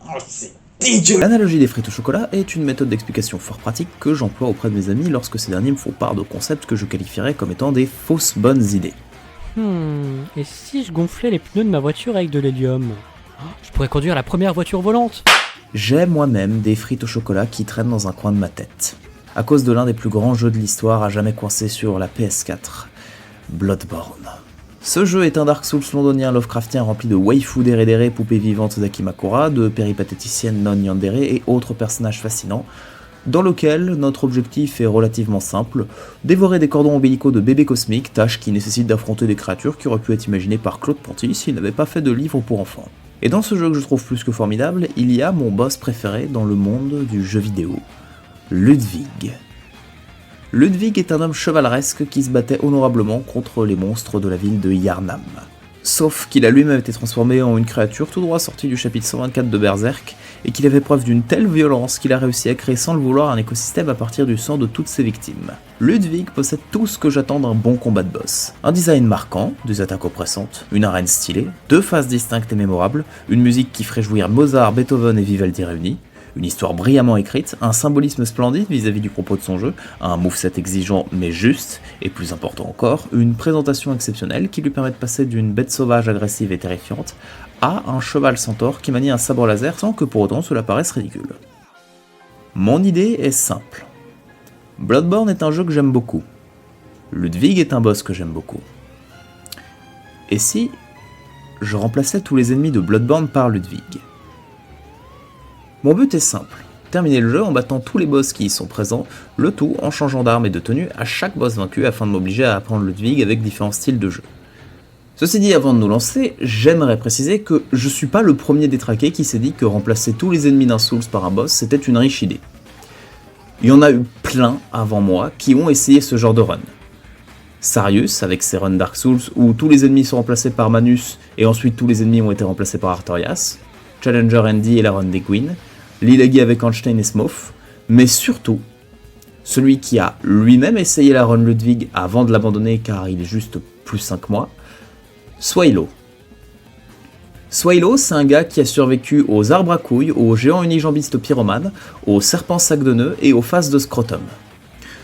Oh, c'est dégueu. L'analogie des frites au chocolat est une méthode d'explication fort pratique que j'emploie auprès de mes amis lorsque ces derniers me font part de concepts que je qualifierais comme étant des fausses bonnes idées. Et si je gonflais les pneus de ma voiture avec de l'hélium? Je pourrais conduire la première voiture volante. J'ai moi-même des frites au chocolat qui traînent dans un coin de ma tête, à cause de l'un des plus grands jeux de l'histoire à jamais coincé sur la PS4, Bloodborne. Ce jeu est un Dark Souls londonien Lovecraftien rempli de waifus déré, poupées vivantes d'Akimakura, de péripatéticiennes non yandere et autres personnages fascinants, dans lequel notre objectif est relativement simple, dévorer des cordons ombilicaux de bébés cosmiques, tâche qui nécessite d'affronter des créatures qui auraient pu être imaginées par Claude Ponty s'il n'avait pas fait de livre pour enfants. Et dans ce jeu que je trouve plus que formidable, il y a mon boss préféré dans le monde du jeu vidéo, Ludwig. Ludwig est un homme chevaleresque qui se battait honorablement contre les monstres de la ville de Yharnam. Sauf qu'il a lui-même été transformé en une créature tout droit sortie du chapitre 124 de Berserk, et qu'il avait preuve d'une telle violence qu'il a réussi à créer sans le vouloir un écosystème à partir du sang de toutes ses victimes. Ludwig possède tout ce que j'attends d'un bon combat de boss. Un design marquant, des attaques oppressantes, une arène stylée, deux phases distinctes et mémorables, une musique qui ferait jouir Mozart, Beethoven et Vivaldi réunis, une histoire brillamment écrite, un symbolisme splendide vis-à-vis du propos de son jeu, un moveset exigeant mais juste, et plus important encore, une présentation exceptionnelle qui lui permet de passer d'une bête sauvage agressive et terrifiante à un cheval centaure qui manie un sabre laser sans que pour autant cela paraisse ridicule. Mon idée est simple. Bloodborne est un jeu que j'aime beaucoup. Ludwig est un boss que j'aime beaucoup. Et si je remplaçais tous les ennemis de Bloodborne par Ludwig ? Mon but est simple, terminer le jeu en battant tous les boss qui y sont présents, le tout en changeant d'arme et de tenue à chaque boss vaincu afin de m'obliger à apprendre Ludwig avec différents styles de jeu. Ceci dit, avant de nous lancer, j'aimerais préciser que je suis pas le premier détraqué qui s'est dit que remplacer tous les ennemis d'un Souls par un boss c'était une riche idée. Il y en a eu plein avant moi qui ont essayé ce genre de run. Sarius avec ses runs Dark Souls où tous les ennemis sont remplacés par Manus et ensuite tous les ennemis ont été remplacés par Artorias, Challenger Andy et la run des Gwyn, Lilegi avec Einstein et Smough, mais surtout, celui qui a lui-même essayé la run Ludwig avant de l'abandonner car il est juste plus 5 mois, Swaylo. Swaylo, c'est un gars qui a survécu aux arbres à couilles, aux géants unijambistes pyromanes, aux serpents sacs de nœuds et aux faces de scrotum.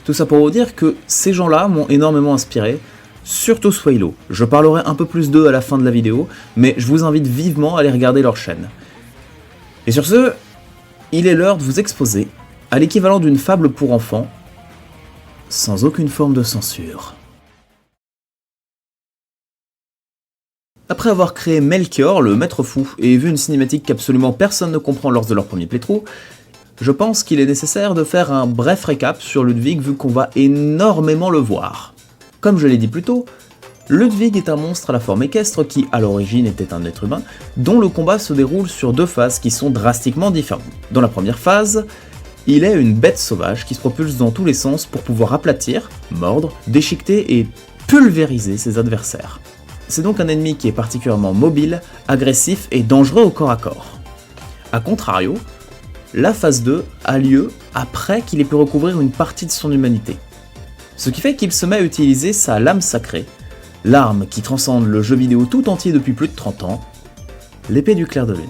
Tout ça pour vous dire que ces gens-là m'ont énormément inspiré, surtout Swaylo. Je parlerai un peu plus d'eux à la fin de la vidéo, mais je vous invite vivement à aller regarder leur chaîne. Et sur ce, il est l'heure de vous exposer à l'équivalent d'une fable pour enfants, sans aucune forme de censure. Après avoir créé Melchior, le maître fou, et vu une cinématique qu'absolument personne ne comprend lors de leur premier playthrough, je pense qu'il est nécessaire de faire un bref récap sur Ludwig vu qu'on va énormément le voir. Comme je l'ai dit plus tôt, Ludwig est un monstre à la forme équestre qui, à l'origine, était un être humain, dont le combat se déroule sur deux phases qui sont drastiquement différentes. Dans la première phase, il est une bête sauvage qui se propulse dans tous les sens pour pouvoir aplatir, mordre, déchiqueter et pulvériser ses adversaires. C'est donc un ennemi qui est particulièrement mobile, agressif et dangereux au corps à corps. A contrario, la phase 2 a lieu après qu'il ait pu recouvrir une partie de son humanité. Ce qui fait qu'il se met à utiliser sa lame sacrée, l'arme qui transcende le jeu vidéo tout entier depuis plus de 30 ans, l'épée du clair de lune,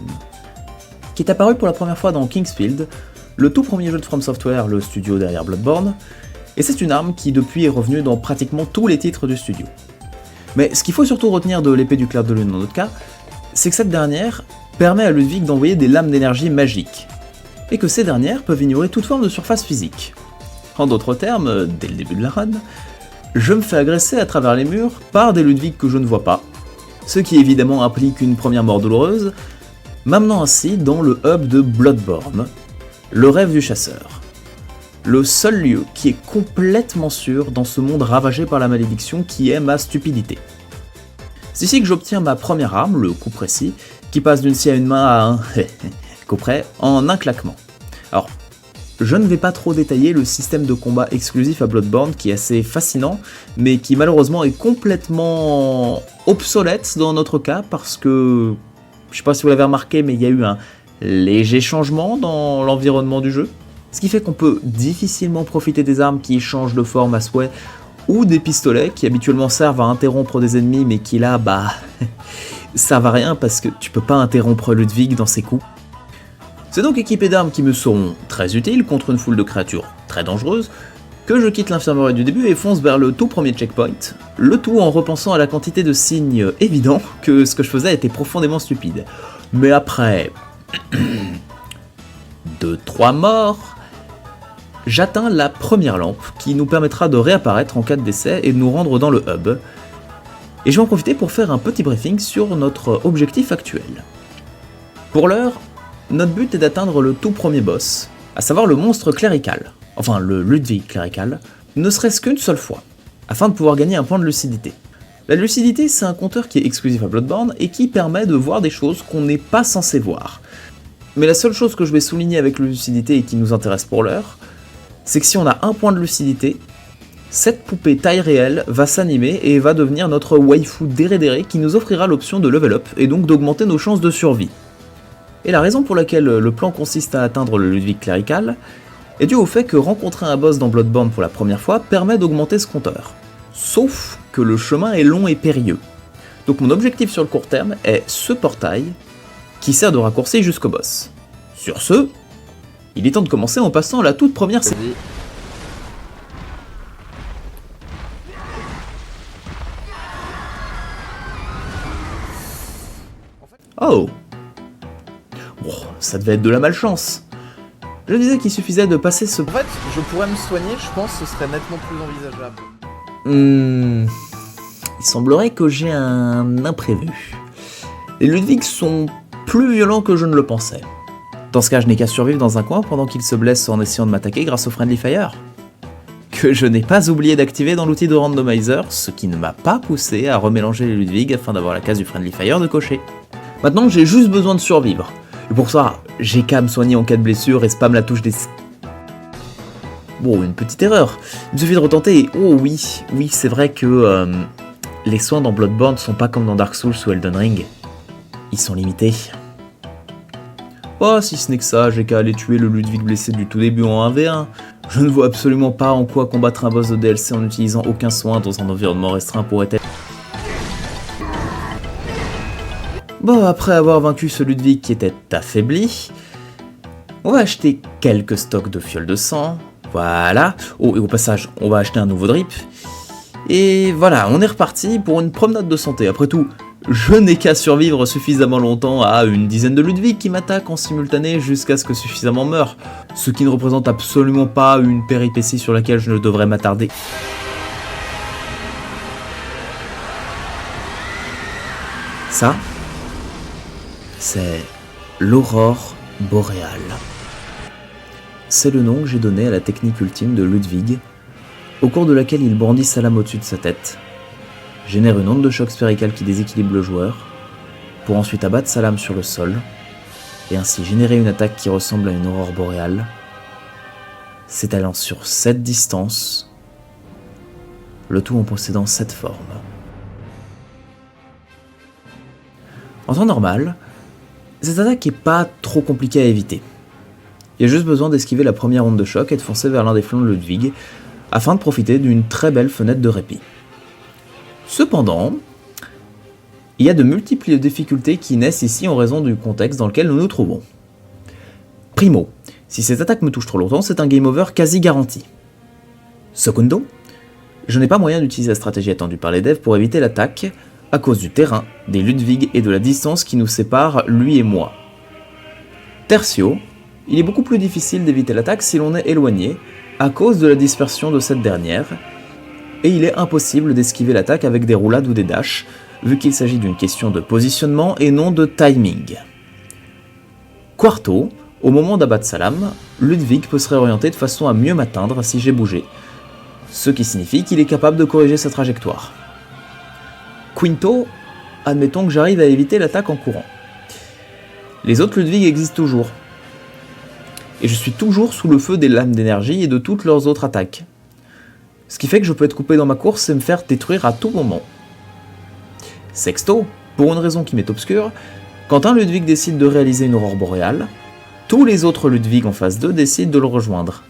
qui est apparue pour la première fois dans Kingsfield, le tout premier jeu de From Software, le studio derrière Bloodborne, et c'est une arme qui depuis est revenue dans pratiquement tous les titres du studio. Mais ce qu'il faut surtout retenir de l'épée du clair de lune dans notre cas, c'est que cette dernière permet à Ludwig d'envoyer des lames d'énergie magiques, et que ces dernières peuvent ignorer toute forme de surface physique. En d'autres termes, dès le début de la run, je me fais agresser à travers les murs par des Ludwig que je ne vois pas, ce qui évidemment implique une première mort douloureuse, m'amenant ainsi dans le hub de Bloodborne, le rêve du chasseur. Le seul lieu qui est complètement sûr dans ce monde ravagé par la malédiction qui est ma stupidité. C'est ici que j'obtiens ma première arme, le coup précis, qui passe d'une scie à une main à un coup près en un claquement. Alors, je ne vais pas trop détailler le système de combat exclusif à Bloodborne qui est assez fascinant, mais qui malheureusement est complètement obsolète dans notre cas parce que, je sais pas si vous l'avez remarqué, mais il y a eu un léger changement dans l'environnement du jeu. Ce qui fait qu'on peut difficilement profiter des armes qui changent de forme à souhait, ou des pistolets qui habituellement servent à interrompre des ennemis mais qui là, servent à rien parce que tu peux pas interrompre Ludwig dans ses coups. C'est donc équipé d'armes qui me seront très utiles contre une foule de créatures très dangereuses, que je quitte l'infirmerie du début et fonce vers le tout premier checkpoint, le tout en repensant à la quantité de signes évidents que ce que je faisais était profondément stupide. Mais après 2-3 morts, j'atteins la première lampe qui nous permettra de réapparaître en cas de décès et de nous rendre dans le hub. Et je vais en profiter pour faire un petit briefing sur notre objectif actuel. Pour l'heure, notre but est d'atteindre le tout premier boss, à savoir le monstre clérical. Enfin le Ludwig clérical, ne serait-ce qu'une seule fois, afin de pouvoir gagner un point de lucidité. La lucidité, c'est un compteur qui est exclusif à Bloodborne et qui permet de voir des choses qu'on n'est pas censé voir. Mais la seule chose que je vais souligner avec la lucidité et qui nous intéresse pour l'heure, c'est que si on a un point de lucidité, cette poupée taille réelle va s'animer et va devenir notre waifu dérédéré qui nous offrira l'option de level up et donc d'augmenter nos chances de survie. Et la raison pour laquelle le plan consiste à atteindre le Ludwig clérical est dû au fait que rencontrer un boss dans Bloodborne pour la première fois permet d'augmenter ce compteur. Sauf que le chemin est long et périlleux. Donc mon objectif sur le court terme est ce portail qui sert de raccourci jusqu'au boss. Sur ce, il est temps de commencer en passant à la toute première série. Oh! Bon, ça devait être de la malchance. Je disais qu'il suffisait de passer ce... En fait, je pourrais me soigner, je pense que ce serait nettement plus envisageable. Il semblerait que j'ai un imprévu. Les Ludwigs sont plus violents que je ne le pensais. Dans ce cas, je n'ai qu'à survivre dans un coin pendant qu'ils se blessent en essayant de m'attaquer grâce au Friendly Fire. Que je n'ai pas oublié d'activer dans l'outil de randomizer, ce qui ne m'a pas poussé à remélanger les Ludwigs afin d'avoir la case du Friendly Fire de cocher. Maintenant, j'ai juste besoin de survivre. Et pour ça, j'ai qu'à me soigner en cas de blessure et spam la touche des... Bon, une petite erreur. Il me suffit de retenter et... Oh oui, c'est vrai que... les soins dans Bloodborne sont pas comme dans Dark Souls ou Elden Ring. Ils sont limités. Oh, si ce n'est que ça, j'ai qu'à aller tuer le Ludwig blessé du tout début en 1v1. Je ne vois absolument pas en quoi combattre un boss de DLC en n'utilisant aucun soin dans un environnement restreint pourrait être... Bon, après avoir vaincu ce Ludwig qui était affaibli, on va acheter quelques stocks de fioles de sang, voilà. Oh, et au passage, on va acheter un nouveau drip. Et voilà, on est reparti pour une promenade de santé. Après tout, je n'ai qu'à survivre suffisamment longtemps à une dizaine de Ludwig qui m'attaquent en simultané jusqu'à ce que suffisamment meure, ce qui ne représente absolument pas une péripétie sur laquelle je ne devrais m'attarder. Ça, c'est l'aurore boréale. C'est le nom que j'ai donné à la technique ultime de Ludwig, au cours de laquelle il brandit sa lame au-dessus de sa tête, génère une onde de choc spéricale qui déséquilibre le joueur, pour ensuite abattre sa lame sur le sol, et ainsi générer une attaque qui ressemble à une aurore boréale, s'étalant sur 7 distances, le tout en possédant 7 formes. En temps normal, cette attaque est pas trop compliquée à éviter. Il y a juste besoin d'esquiver la première onde de choc et de foncer vers l'un des flancs de Ludwig, afin de profiter d'une très belle fenêtre de répit. Cependant, il y a de multiples difficultés qui naissent ici en raison du contexte dans lequel nous nous trouvons. Primo, si cette attaque me touche trop longtemps, c'est un game over quasi garanti. Secondo, je n'ai pas moyen d'utiliser la stratégie attendue par les devs pour éviter l'attaque, à cause du terrain, des Ludwig et de la distance qui nous sépare lui et moi. Tertio, il est beaucoup plus difficile d'éviter l'attaque si l'on est éloigné, à cause de la dispersion de cette dernière, et il est impossible d'esquiver l'attaque avec des roulades ou des dashs, vu qu'il s'agit d'une question de positionnement et non de timing. Quarto, au moment d'abattre sa lame, Ludwig peut se réorienter de façon à mieux m'atteindre si j'ai bougé, ce qui signifie qu'il est capable de corriger sa trajectoire. Quinto, admettons que j'arrive à éviter l'attaque en courant. Les autres Ludwig existent toujours, et je suis toujours sous le feu des lames d'énergie et de toutes leurs autres attaques. Ce qui fait que je peux être coupé dans ma course et me faire détruire à tout moment. Sexto, pour une raison qui m'est obscure, quand un Ludwig décide de réaliser une aurore boréale, tous les autres Ludwig en phase 2 décident de le rejoindre,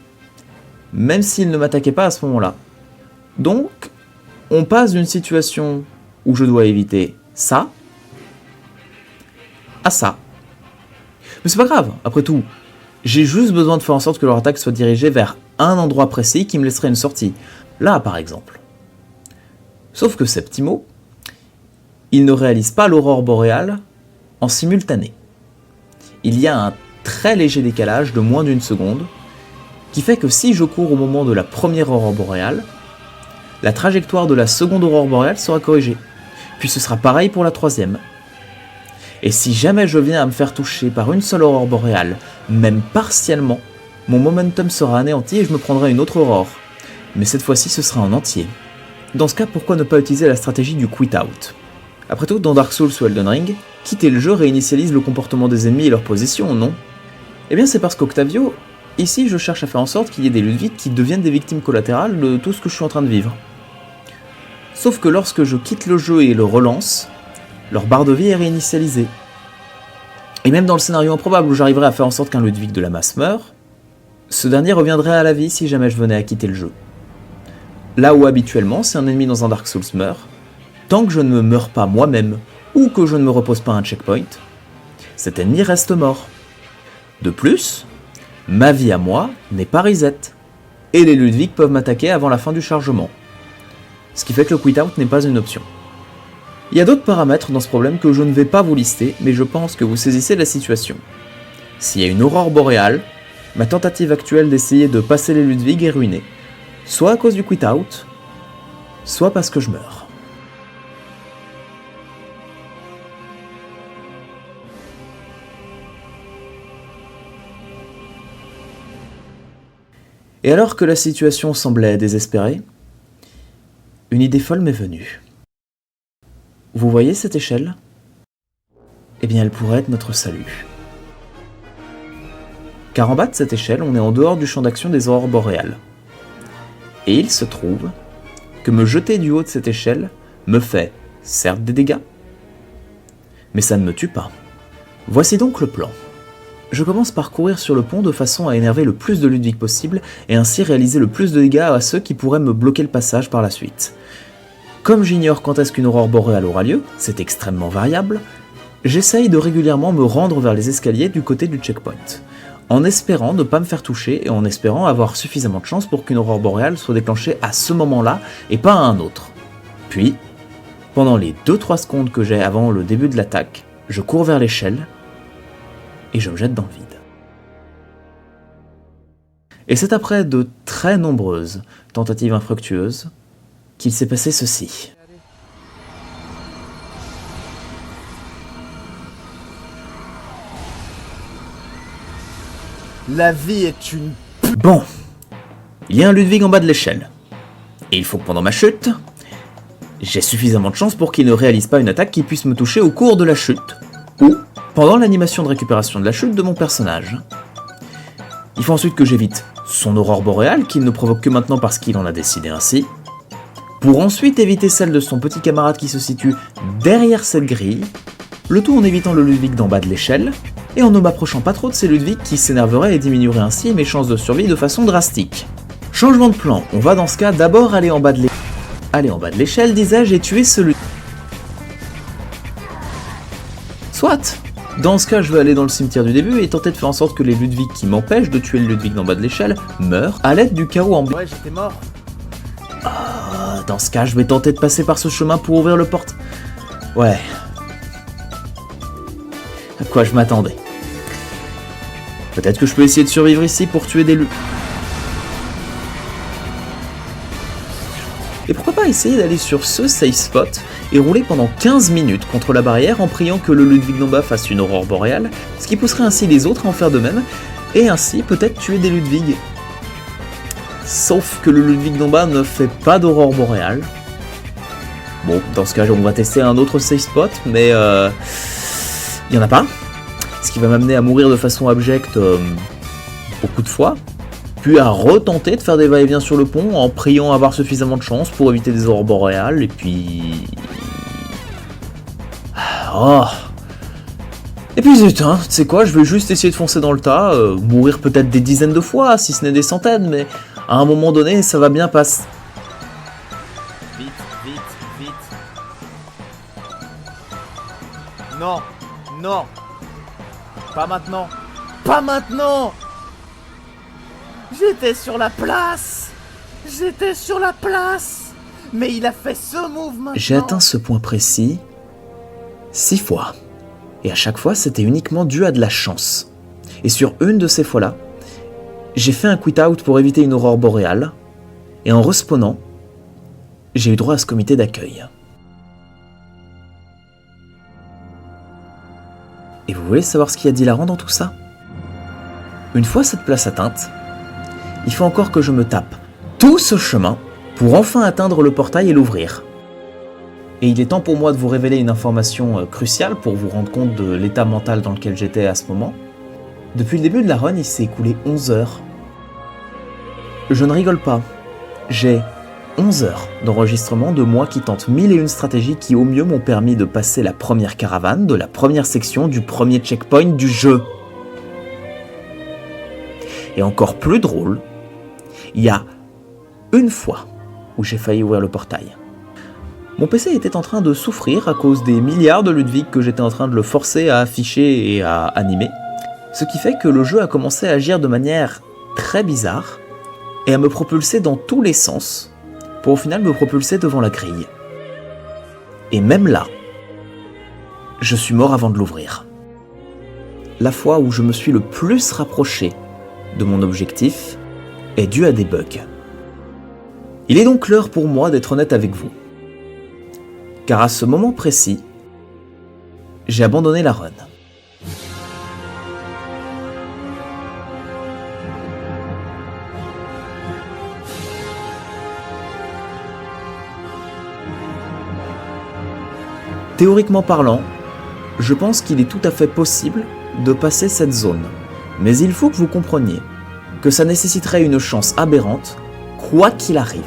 même s'ils ne m'attaquaient pas à ce moment-là. Donc, on passe d'une situation où je dois éviter ça à ça. Mais c'est pas grave, après tout. J'ai juste besoin de faire en sorte que leur attaque soit dirigée vers un endroit précis qui me laisserait une sortie. Là, par exemple. Sauf que Septimo, il ne réalise pas l'aurore boréale en simultané. Il y a un très léger décalage de moins d'une seconde, qui fait que si je cours au moment de la première aurore boréale, la trajectoire de la seconde aurore boréale sera corrigée. Puis ce sera pareil pour la troisième. Et si jamais je viens à me faire toucher par une seule aurore boréale, même partiellement, mon momentum sera anéanti et je me prendrai une autre aurore. Mais cette fois-ci ce sera en entier. Dans ce cas, pourquoi ne pas utiliser la stratégie du quit out? Après tout, dans Dark Souls ou Elden Ring, quitter le jeu réinitialise le comportement des ennemis et leur position, non? Eh bien c'est parce qu'Octavio, ici je cherche à faire en sorte qu'il y ait des Ludwig qui deviennent des victimes collatérales de tout ce que je suis en train de vivre. Sauf que lorsque je quitte le jeu et le relance, leur barre de vie est réinitialisée. Et même dans le scénario improbable où j'arriverai à faire en sorte qu'un Ludwig de la masse meure, ce dernier reviendrait à la vie si jamais je venais à quitter le jeu. Là où habituellement, si un ennemi dans un Dark Souls meurt, tant que je ne me meurs pas moi-même, ou que je ne me repose pas un checkpoint, cet ennemi reste mort. De plus, ma vie à moi n'est pas reset, et les Ludwig peuvent m'attaquer avant la fin du chargement. Ce qui fait que le quit out n'est pas une option. Il y a d'autres paramètres dans ce problème que je ne vais pas vous lister, mais je pense que vous saisissez la situation. S'il y a une aurore boréale, ma tentative actuelle d'essayer de passer les Ludwig est ruinée, soit à cause du quit out, soit parce que je meurs. Et alors que la situation semblait désespérée, une idée folle m'est venue. Vous voyez cette échelle? Eh bien elle pourrait être notre salut. Car en bas de cette échelle, on est en dehors du champ d'action des aurores boréales. Et il se trouve que me jeter du haut de cette échelle me fait, certes des dégâts, mais ça ne me tue pas. Voici donc le plan. Je commence par courir sur le pont de façon à énerver le plus de Ludwig possible et ainsi réaliser le plus de dégâts à ceux qui pourraient me bloquer le passage par la suite. Comme j'ignore quand est-ce qu'une aurore boréale aura lieu, c'est extrêmement variable, j'essaye de régulièrement me rendre vers les escaliers du côté du checkpoint, en espérant ne pas me faire toucher et en espérant avoir suffisamment de chance pour qu'une aurore boréale soit déclenchée à ce moment-là et pas à un autre. Puis, pendant les 2-3 secondes que j'ai avant le début de l'attaque, je cours vers l'échelle et je me jette dans le vide. Et c'est après de très nombreuses tentatives infructueuses qu'il s'est passé ceci. La vie est une... Bon, il y a un Ludwig en bas de l'échelle. Et il faut que pendant ma chute, j'ai suffisamment de chance pour qu'il ne réalise pas une attaque qui puisse me toucher au cours de la chute, ou pendant l'animation de récupération de la chute de mon personnage. Il faut ensuite que j'évite son aurore boréale, qu'il ne provoque que maintenant parce qu'il en a décidé ainsi, pour ensuite éviter celle de son petit camarade qui se situe derrière cette grille, le tout en évitant le Ludwig d'en bas de l'échelle, et en ne m'approchant pas trop de ces Ludwig qui s'énerveraient et diminueraient ainsi mes chances de survie de façon drastique. Changement de plan, on va dans ce cas d'abord aller en bas de l'échelle, disais-je, et tuer ce Ludwig. Soit. Dans ce cas, je vais aller dans le cimetière du début et tenter de faire en sorte que les Ludwig qui m'empêchent de tuer le Ludwig d'en bas de l'échelle meurent à l'aide du chaos ambiant. Ouais, j'étais mort. Dans ce cas, je vais tenter de passer par ce chemin pour ouvrir le porte. Ouais. À quoi je m'attendais. Peut-être que je peux essayer de survivre ici pour tuer des Ludwig. Et pourquoi pas essayer d'aller sur ce safe spot et rouler pendant 15 minutes contre la barrière en priant que le Ludwig d'en bas fasse une aurore boréale, ce qui pousserait ainsi les autres à en faire de même, et ainsi peut-être tuer des Ludwig. Sauf que le Ludwig d'en bas ne fait pas d'aurore boréale. Bon, dans ce cas, on va tester un autre safe spot, mais il n'y en a pas. Ce qui va m'amener à mourir de façon abjecte beaucoup de fois, puis à retenter de faire des va-et-vient sur le pont en priant avoir suffisamment de chance pour éviter des aurores boréales, et puis... Oh. Et puis zut, hein, tu sais quoi, je vais juste essayer de foncer dans le tas, mourir peut-être des dizaines de fois, si ce n'est des centaines, mais à un moment donné, ça va bien passer. Vite, vite, vite. Non, non. Pas maintenant. Pas maintenant. J'étais sur la place. J'étais sur la place. Mais il a fait ce move maintenant. J'ai atteint ce point précis 6 fois. Et à chaque fois, c'était uniquement dû à de la chance. Et sur une de ces fois-là, j'ai fait un quit-out pour éviter une aurore boréale. Et en respawnant, j'ai eu droit à ce comité d'accueil. Et vous voulez savoir ce qu'il y a d'hilarant dans tout ça? Une fois cette place atteinte, il faut encore que je me tape tout ce chemin pour enfin atteindre le portail et l'ouvrir. Et il est temps pour moi de vous révéler une information cruciale pour vous rendre compte de l'état mental dans lequel j'étais à ce moment. Depuis le début de la run, il s'est écoulé 11 heures. Je ne rigole pas, j'ai 11 heures d'enregistrement de moi qui tente 1001 stratégies qui au mieux m'ont permis de passer la première caravane de la première section du premier checkpoint du jeu. Et encore plus drôle, il y a une fois où j'ai failli ouvrir le portail. Mon PC était en train de souffrir à cause des milliards de Ludwig que j'étais en train de le forcer à afficher et à animer, ce qui fait que le jeu a commencé à agir de manière très bizarre et à me propulser dans tous les sens pour au final me propulser devant la grille. Et même là, je suis mort avant de l'ouvrir. La fois où je me suis le plus rapproché de mon objectif est due à des bugs. Il est donc l'heure pour moi d'être honnête avec vous. Car à ce moment précis, j'ai abandonné la run. Théoriquement parlant, je pense qu'il est tout à fait possible de passer cette zone. Mais il faut que vous compreniez que ça nécessiterait une chance aberrante, quoi qu'il arrive,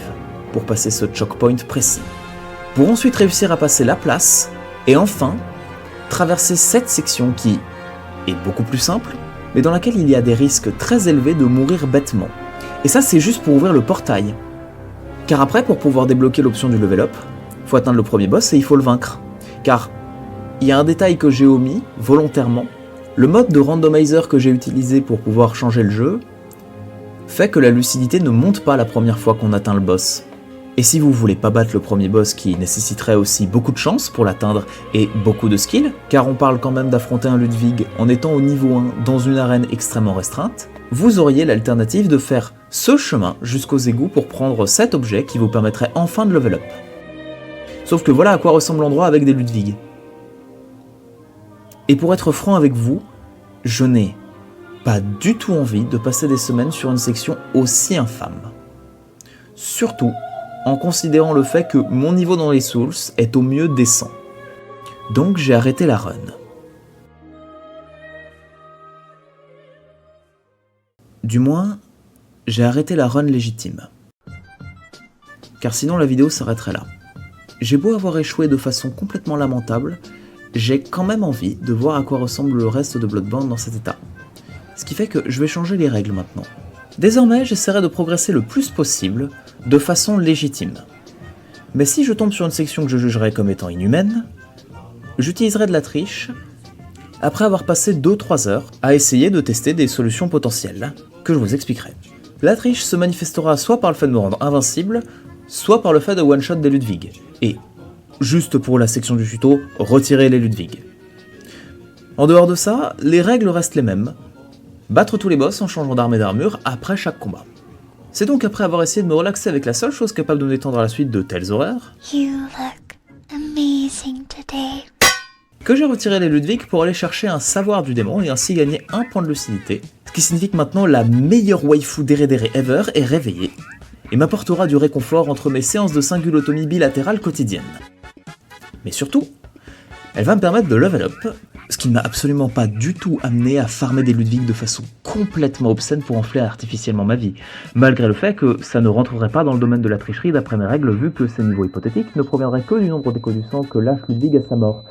pour passer ce choke point précis. Pour ensuite réussir à passer la place, et enfin, traverser cette section qui est beaucoup plus simple, mais dans laquelle il y a des risques très élevés de mourir bêtement. Et ça, c'est juste pour ouvrir le portail. Car après, pour pouvoir débloquer l'option du level up, il faut atteindre le premier boss et il faut le vaincre. Car il y a un détail que j'ai omis, volontairement, le mode de randomizer que j'ai utilisé pour pouvoir changer le jeu fait que la lucidité ne monte pas la première fois qu'on atteint le boss. Et si vous voulez pas battre le premier boss qui nécessiterait aussi beaucoup de chance pour l'atteindre et beaucoup de skill, car on parle quand même d'affronter un Ludwig en étant au niveau 1 dans une arène extrêmement restreinte, vous auriez l'alternative de faire ce chemin jusqu'aux égouts pour prendre cet objet qui vous permettrait enfin de level up. Sauf que voilà à quoi ressemble l'endroit avec des Ludwig. Et pour être franc avec vous, je n'ai pas du tout envie de passer des semaines sur une section aussi infâme. Surtout en considérant le fait que mon niveau dans les Souls est au mieux décent. Donc j'ai arrêté la run. Du moins, j'ai arrêté la run légitime. Car sinon la vidéo s'arrêterait là. J'ai beau avoir échoué de façon complètement lamentable, j'ai quand même envie de voir à quoi ressemble le reste de Bloodborne dans cet état. Ce qui fait que je vais changer les règles maintenant. Désormais, j'essaierai de progresser le plus possible, de façon légitime. Mais si je tombe sur une section que je jugerais comme étant inhumaine, j'utiliserai de la triche, après avoir passé 2-3 heures à essayer de tester des solutions potentielles, que je vous expliquerai. La triche se manifestera soit par le fait de me rendre invincible, soit par le fait de one-shot des Ludwig. Et, juste pour la section du tuto, retirer les Ludwig. En dehors de ça, les règles restent les mêmes. Battre tous les boss en changeant d'arme et d'armure après chaque combat. C'est donc après avoir essayé de me relaxer avec la seule chose capable de me détendre à la suite de tels horaires que j'ai retiré les Ludwig pour aller chercher un savoir du démon et ainsi gagner un point de lucidité, ce qui signifie que maintenant la meilleure waifu déré ever est réveillée et m'apportera du réconfort entre mes séances de singulotomie bilatérale quotidiennes. Mais surtout, elle va me permettre de level up, ce qui ne m'a absolument pas du tout amené à farmer des Ludwig de façon complètement obscène pour enfler artificiellement ma vie, malgré le fait que ça ne rentrerait pas dans le domaine de la tricherie d'après mes règles vu que ces niveaux hypothétiques ne proviendraient que du nombre d'échos du sang que lâche Ludwig à sa mort.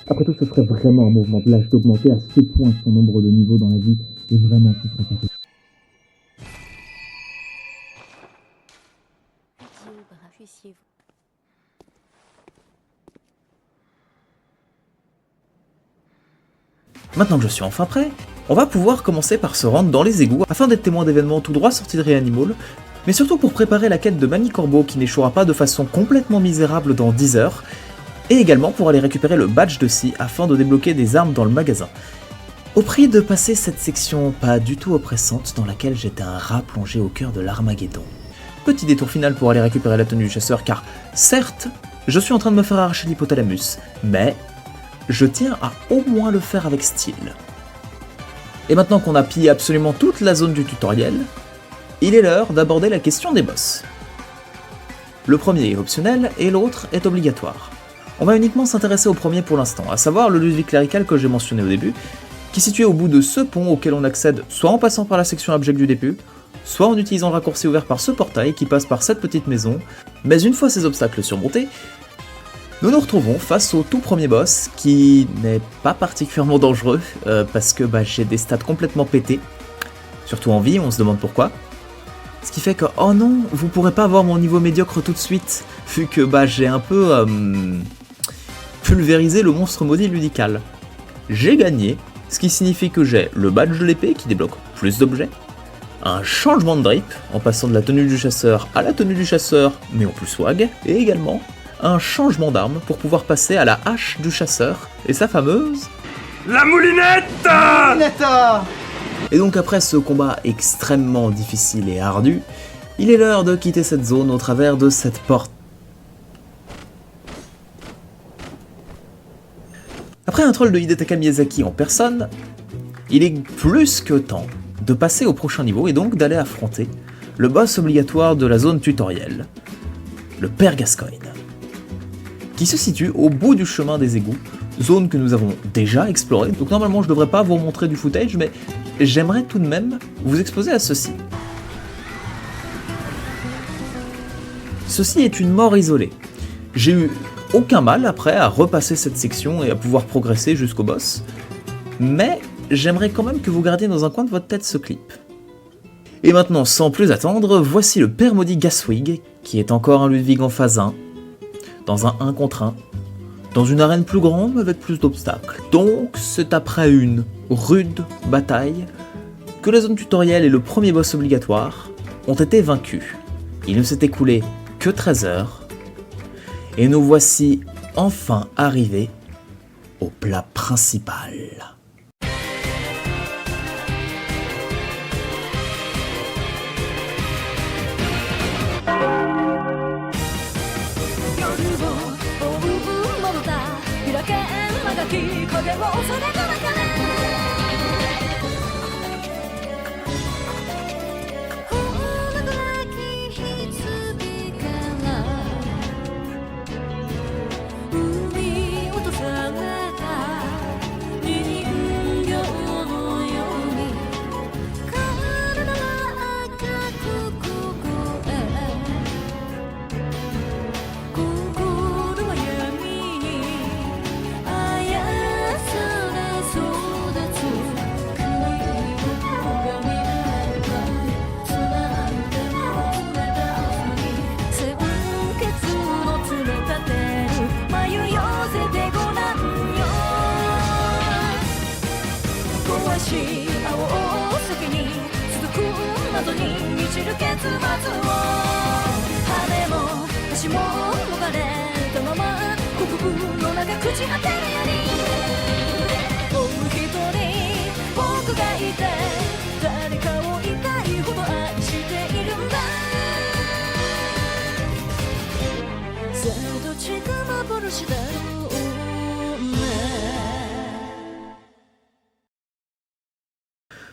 Après tout, ce serait vraiment un mouvement de lâche d'augmenter à ce point son nombre de niveaux dans la vie, et vraiment ce serait pas. Maintenant que je suis enfin prêt, on va pouvoir commencer par se rendre dans les égouts afin d'être témoin d'événements tout droit sortis de Reanimal, mais surtout pour préparer la quête de Manny Corbeau qui n'échouera pas de façon complètement misérable dans 10 heures, et également pour aller récupérer le badge de scie afin de débloquer des armes dans le magasin. Au prix de passer cette section pas du tout oppressante dans laquelle j'étais un rat plongé au cœur de l'Armageddon. Petit détour final pour aller récupérer la tenue du chasseur car, certes, je suis en train de me faire arracher l'hypothalamus, mais je tiens à au moins le faire avec style. Et maintenant qu'on a pillé absolument toute la zone du tutoriel, il est l'heure d'aborder la question des boss. Le premier est optionnel et l'autre est obligatoire. On va uniquement s'intéresser au premier pour l'instant, à savoir le Ludwig clérical que j'ai mentionné au début, qui est situé au bout de ce pont auquel on accède soit en passant par la section abjecte du début, soit en utilisant le raccourci ouvert par ce portail qui passe par cette petite maison, mais une fois ces obstacles surmontés, nous nous retrouvons face au tout premier boss, qui n'est pas particulièrement dangereux, parce que j'ai des stats complètement pétés, surtout en vie, on se demande pourquoi. Ce qui fait que, oh non, vous pourrez pas avoir mon niveau médiocre tout de suite, vu que j'ai un peu pulvérisé le monstre maudit ludical. J'ai gagné, ce qui signifie que j'ai le badge de l'épée qui débloque plus d'objets, un changement de drip en passant de la tenue du chasseur à la tenue du chasseur mais en plus swag, et également un changement d'arme pour pouvoir passer à la hache du chasseur et sa fameuse... La moulinette! Et donc après ce combat extrêmement difficile et ardu, il est l'heure de quitter cette zone au travers de cette porte. Après un troll de Hidetaka Miyazaki en personne, il est plus que temps de passer au prochain niveau et donc d'aller affronter le boss obligatoire de la zone tutoriel, le Père Gascoigne, qui se situe au bout du chemin des égouts, zone que nous avons déjà explorée, donc normalement je devrais pas vous montrer du footage, mais j'aimerais tout de même vous exposer à ceci. Ceci est une mort isolée. J'ai eu aucun mal après à repasser cette section et à pouvoir progresser jusqu'au boss, mais j'aimerais quand même que vous gardiez dans un coin de votre tête ce clip. Et maintenant, sans plus attendre, voici le Père Maudit Gaswig, qui est encore un Ludwig en phase 1, dans un 1 contre 1, dans une arène plus grande avec plus d'obstacles. Donc c'est après une rude bataille que la zone tutoriel et le premier boss obligatoire ont été vaincus. Il ne s'est écoulé que 13 heures, et nous voici enfin arrivés au plat principal.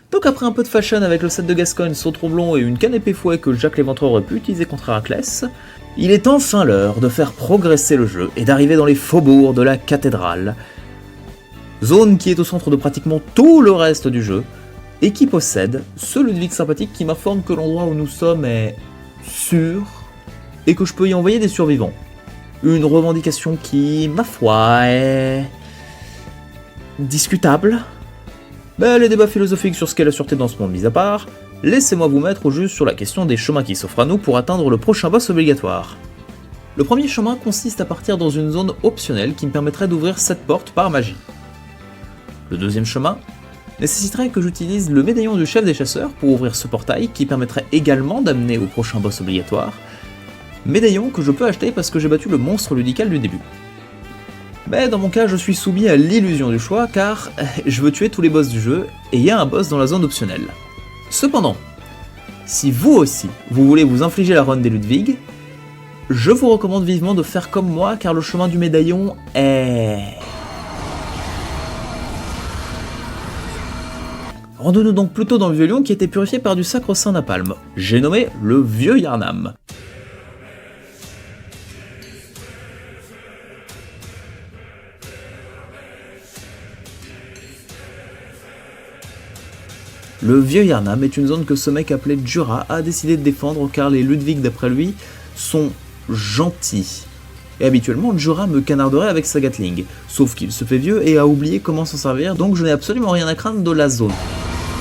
Donc après un peu de fashion avec le set de Gascoigne, son tromblon et une canne épée fouet que Jacques l'Éventreur aurait pu utiliser contre Héraclès, il est enfin l'heure de faire progresser le jeu et d'arriver dans les faubourgs de la cathédrale, zone qui est au centre de pratiquement tout le reste du jeu, et qui possède ce Ludwig sympathique qui m'informe que l'endroit où nous sommes est sûr, et que je peux y envoyer des survivants. Une revendication qui, ma foi, est... discutable. Mais les débats philosophiques sur ce qu'est la sûreté dans ce monde mis à part, laissez-moi vous mettre au juste sur la question des chemins qui s'offrent à nous pour atteindre le prochain boss obligatoire. Le premier chemin consiste à partir dans une zone optionnelle qui me permettrait d'ouvrir cette porte par magie. Le deuxième chemin nécessiterait que j'utilise le médaillon du chef des chasseurs pour ouvrir ce portail qui permettrait également d'amener au prochain boss obligatoire. Médaillon que je peux acheter parce que j'ai battu le monstre ludical du début. Mais dans mon cas, je suis soumis à l'illusion du choix car je veux tuer tous les boss du jeu et il y a un boss dans la zone optionnelle. Cependant, si vous aussi, vous voulez vous infliger la run des Ludwig, je vous recommande vivement de faire comme moi car le chemin du médaillon est... Rendons-nous donc plutôt dans le vieux lion qui était purifié par du sacre-saint napalm. J'ai nommé le vieux Yharnam. Le vieux Yharnam est une zone que ce mec appelé Djura a décidé de défendre car les Ludwig d'après lui sont gentils. Et habituellement, Djura me canarderait avec sa Gatling, sauf qu'il se fait vieux et a oublié comment s'en servir, donc je n'ai absolument rien à craindre de la zone.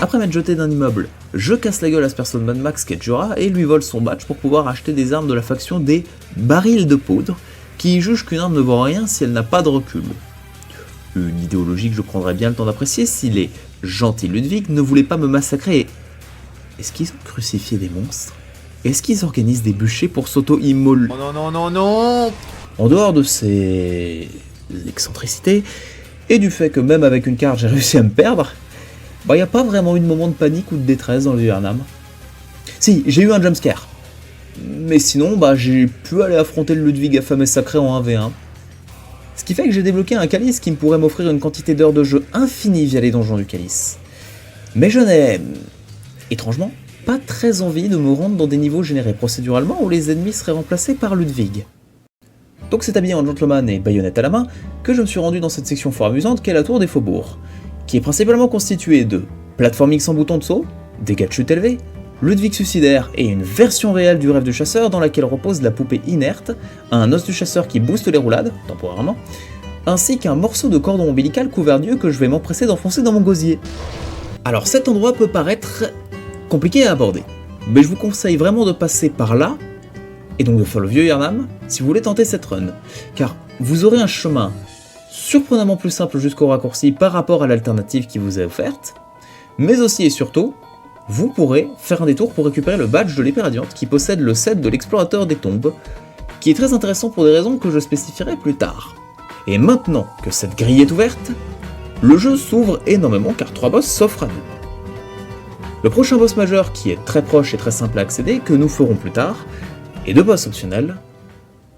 Après m'être jeté d'un immeuble, je casse la gueule à ce perso de Mad Max qu'est Djura et lui vole son badge pour pouvoir acheter des armes de la faction des barils de poudre, qui jugent qu'une arme ne vaut rien si elle n'a pas de recul. Une idéologie que je prendrais bien le temps d'apprécier si les gentils Ludwig ne voulaient pas me massacrer. Est-ce qu'ils ont crucifié des monstres? Est-ce qu'ils organisent des bûchers pour s'auto-immoler? Non, non, non, non. En dehors de ces excentricités, et du fait que même avec une carte j'ai réussi à me perdre, y a pas vraiment eu de moment de panique ou de détresse dans le Yharnam. Si, j'ai eu un jumpscare. Mais sinon, j'ai pu aller affronter le Ludwig affamé sacré en 1v1. Ce qui fait que j'ai débloqué un calice qui me pourrait m'offrir une quantité d'heures de jeu infinie via les donjons du calice. Mais je n'ai, étrangement, pas très envie de me rendre dans des niveaux générés procéduralement où les ennemis seraient remplacés par Ludwig. Donc c'est habillé en gentleman et baïonnette à la main que je me suis rendu dans cette section fort amusante qu'est la tour des faubourgs, qui est principalement constituée de plateforming sans bouton de saut, dégâts de chute élevés, Ludwig suicidaire et une version réelle du rêve du chasseur dans laquelle repose la poupée inerte, un os du chasseur qui booste les roulades, temporairement, ainsi qu'un morceau de cordon ombilical couvert d'yeux que je vais m'empresser d'enfoncer dans mon gosier. Alors cet endroit peut paraître compliqué à aborder, mais je vous conseille vraiment de passer par là, et donc de faire le vieux Yharnam, si vous voulez tenter cette run, car vous aurez un chemin surprenamment plus simple jusqu'au raccourci par rapport à l'alternative qui vous est offerte, mais aussi et surtout, vous pourrez faire un détour pour récupérer le badge de l'épée radiante qui possède le set de l'explorateur des tombes, qui est très intéressant pour des raisons que je spécifierai plus tard. Et maintenant que cette grille est ouverte, le jeu s'ouvre énormément car 3 boss s'offrent à nous. Le prochain boss majeur qui est très proche et très simple à accéder, que nous ferons plus tard, et 2 boss optionnels,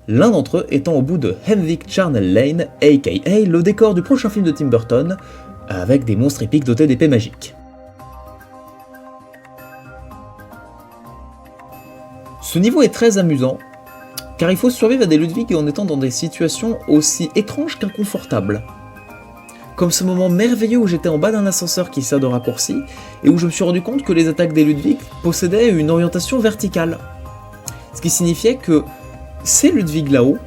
l'un d'entre eux étant au bout de Henwick Charnel Lane, aka le décor du prochain film de Tim Burton, avec des monstres épiques dotés d'épées magiques. Ce niveau est très amusant, car il faut survivre à des Ludwig en étant dans des situations aussi étranges qu'inconfortables. Comme ce moment merveilleux où j'étais en bas d'un ascenseur qui sert de raccourci, et où je me suis rendu compte que les attaques des Ludwig possédaient une orientation verticale. Ce qui signifiait que ces Ludwig là-haut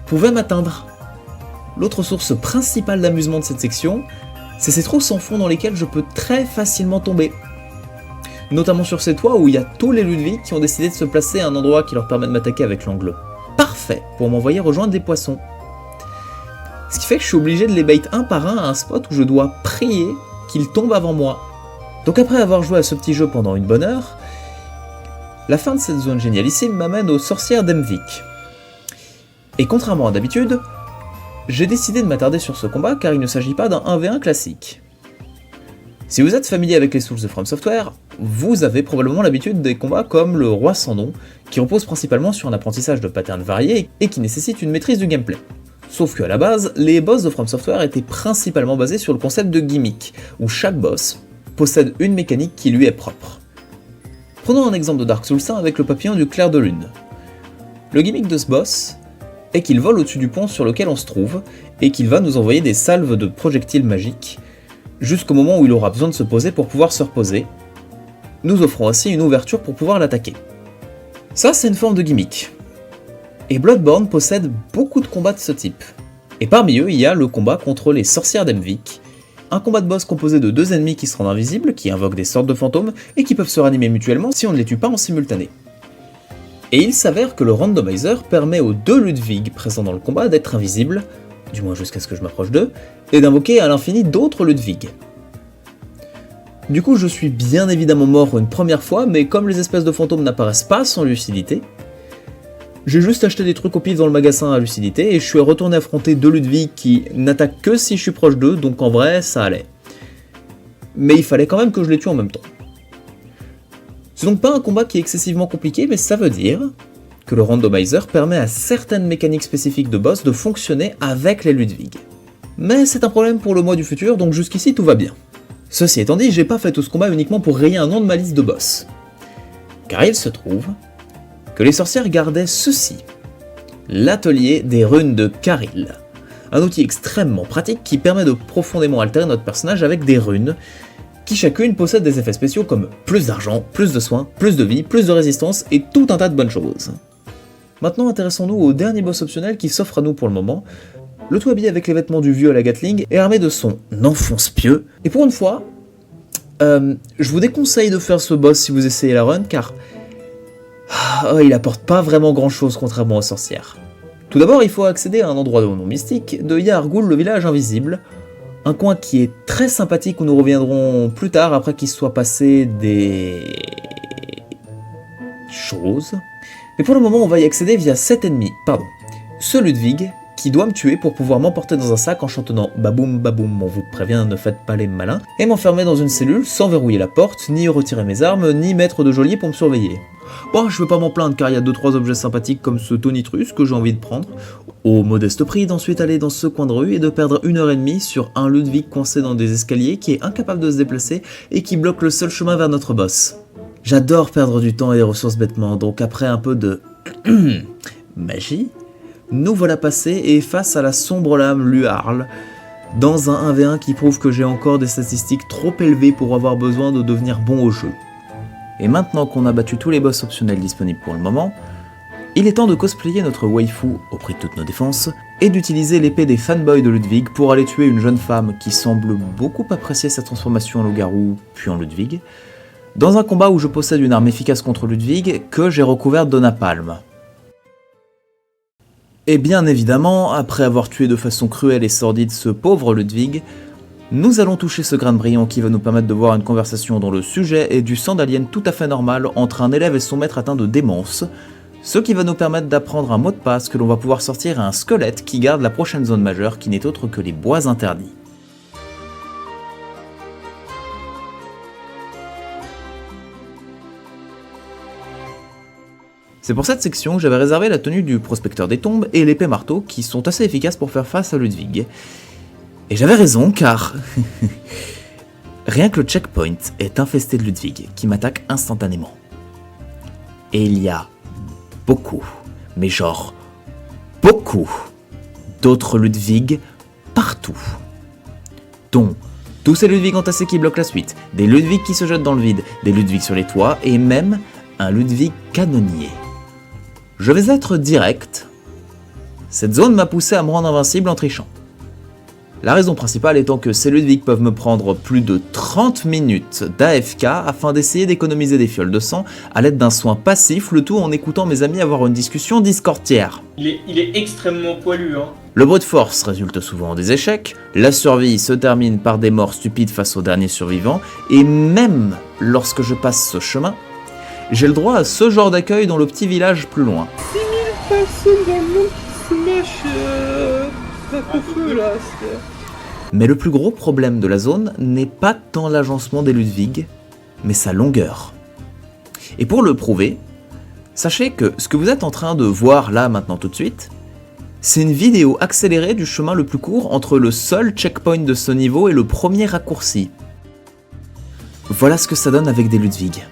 pouvaient m'atteindre. L'autre source principale d'amusement de cette section, c'est ces trous sans fond dans lesquels je peux très facilement tomber. Notamment sur ces toits où il y a tous les Ludwig qui ont décidé de se placer à un endroit qui leur permet de m'attaquer avec l'angle parfait pour m'envoyer rejoindre des poissons. Ce qui fait que je suis obligé de les bait un par un à un spot où je dois prier qu'ils tombent avant moi. Donc après avoir joué à ce petit jeu pendant une bonne heure, la fin de cette zone génialissime m'amène aux sorcières d'Emvik. Et contrairement à d'habitude, j'ai décidé de m'attarder sur ce combat car il ne s'agit pas d'un 1v1 classique. Si vous êtes familier avec les sources de From Software, vous avez probablement l'habitude des combats comme le Roi sans nom, qui repose principalement sur un apprentissage de patterns variés et qui nécessite une maîtrise du gameplay. Sauf qu'à la base, les boss de From Software étaient principalement basés sur le concept de gimmick, où chaque boss possède une mécanique qui lui est propre. Prenons un exemple de Dark Souls 1 avec le papillon du clair de lune. Le gimmick de ce boss est qu'il vole au-dessus du pont sur lequel on se trouve, et qu'il va nous envoyer des salves de projectiles magiques, jusqu'au moment où il aura besoin de se poser pour pouvoir se reposer, nous offrant ainsi une ouverture pour pouvoir l'attaquer. Ça, c'est une forme de gimmick. Et Bloodborne possède beaucoup de combats de ce type. Et parmi eux, il y a le combat contre les sorcières d'Emvik, un combat de boss composé de 2 ennemis qui se rendent invisibles, qui invoquent des sortes de fantômes, et qui peuvent se ranimer mutuellement si on ne les tue pas en simultané. Et il s'avère que le randomizer permet aux 2 Ludwig présents dans le combat d'être invisibles, du moins jusqu'à ce que je m'approche d'eux, et d'invoquer à l'infini d'autres Ludwig. Du coup, je suis bien évidemment mort une première fois, mais comme les espèces de fantômes n'apparaissent pas sans lucidité, j'ai juste acheté des trucs au pif dans le magasin à lucidité, et je suis retourné affronter deux Ludwig qui n'attaquent que si je suis proche d'eux, donc en vrai, ça allait. Mais il fallait quand même que je les tue en même temps. C'est donc pas un combat qui est excessivement compliqué, mais ça veut dire que le randomizer permet à certaines mécaniques spécifiques de boss de fonctionner avec les Ludwig. Mais c'est un problème pour le mois du futur, donc jusqu'ici tout va bien. Ceci étant dit, j'ai pas fait tout ce combat uniquement pour rayer un nom de ma liste de boss. Car il se trouve que les sorcières gardaient ceci, l'atelier des runes de Karil. Un outil extrêmement pratique qui permet de profondément altérer notre personnage avec des runes, qui chacune possède des effets spéciaux comme plus d'argent, plus de soins, plus de vie, plus de résistance et tout un tas de bonnes choses. Maintenant intéressons-nous au dernier boss optionnel qui s'offre à nous pour le moment, le tout habillé avec les vêtements du vieux à la Gatling et armé de son enfonce-pieux. Et pour une fois, je vous déconseille de faire ce boss si vous essayez la run car il apporte pas vraiment grand chose contrairement aux sorcières. Tout d'abord il faut accéder à un endroit de nom mystique de Yahar'gul, le village invisible, un coin qui est très sympathique où nous reviendrons plus tard après qu'il soit passé des choses. Mais pour le moment on va y accéder via cet ennemi, ce Ludwig, qui doit me tuer pour pouvoir m'emporter dans un sac en chantonnant baboum baboum, on vous prévient, ne faites pas les malins, et m'enfermer dans une cellule sans verrouiller la porte, ni retirer mes armes, ni mettre de geôlier pour me surveiller. Bon, je vais pas m'en plaindre car il y a 2-3 objets sympathiques comme ce tonitruce que j'ai envie de prendre, au modeste prix d'ensuite aller dans ce coin de rue et de perdre 1h30 sur un Ludwig coincé dans des escaliers qui est incapable de se déplacer et qui bloque le seul chemin vers notre boss. J'adore perdre du temps et des ressources bêtement, donc après un peu de magie, nous voilà passés et face à la sombre lame Luarl, dans un 1v1 qui prouve que j'ai encore des statistiques trop élevées pour avoir besoin de devenir bon au jeu. Et maintenant qu'on a battu tous les boss optionnels disponibles pour le moment, il est temps de cosplayer notre waifu au prix de toutes nos défenses, et d'utiliser l'épée des fanboys de Ludwig pour aller tuer une jeune femme qui semble beaucoup apprécier sa transformation en loup-garou, puis en Ludwig, dans un combat où je possède une arme efficace contre Ludwig que j'ai recouverte de napalm. Et bien évidemment, après avoir tué de façon cruelle et sordide ce pauvre Ludwig, nous allons toucher ce grain de brillant qui va nous permettre de voir une conversation dont le sujet est du sang d'alien tout à fait normal entre un élève et son maître atteint de démence, ce qui va nous permettre d'apprendre un mot de passe que l'on va pouvoir sortir à un squelette qui garde la prochaine zone majeure qui n'est autre que les bois interdits. C'est pour cette section que j'avais réservé la tenue du prospecteur des tombes et l'épée marteau qui sont assez efficaces pour faire face à Ludwig. Et j'avais raison car rien que le checkpoint est infesté de Ludwig qui m'attaque instantanément. Et il y a beaucoup, mais genre beaucoup, d'autres Ludwig partout. Dont tous ces Ludwig entassés qui bloquent la suite, des Ludwig qui se jettent dans le vide, des Ludwig sur les toits et même un Ludwig canonnier. Je vais être direct, cette zone m'a poussé à me rendre invincible en trichant. La raison principale étant que ces Ludwig peuvent me prendre plus de 30 minutes d'AFK afin d'essayer d'économiser des fioles de sang à l'aide d'un soin passif, le tout en écoutant mes amis avoir une discussion discordiaire. Il est extrêmement poilu, hein. Le brute force résulte souvent en des échecs, la survie se termine par des morts stupides face aux derniers survivants, et même lorsque je passe ce chemin, j'ai le droit à ce genre d'accueil dans le petit village plus loin. 6000 personnes dans le monde qui se mâchent au feu là. Mais le plus gros problème de la zone n'est pas tant l'agencement des Ludwig, mais sa longueur. Et pour le prouver, sachez que ce que vous êtes en train de voir là maintenant tout de suite, c'est une vidéo accélérée du chemin le plus court entre le seul checkpoint de ce niveau et le premier raccourci. Voilà ce que ça donne avec des Ludwig.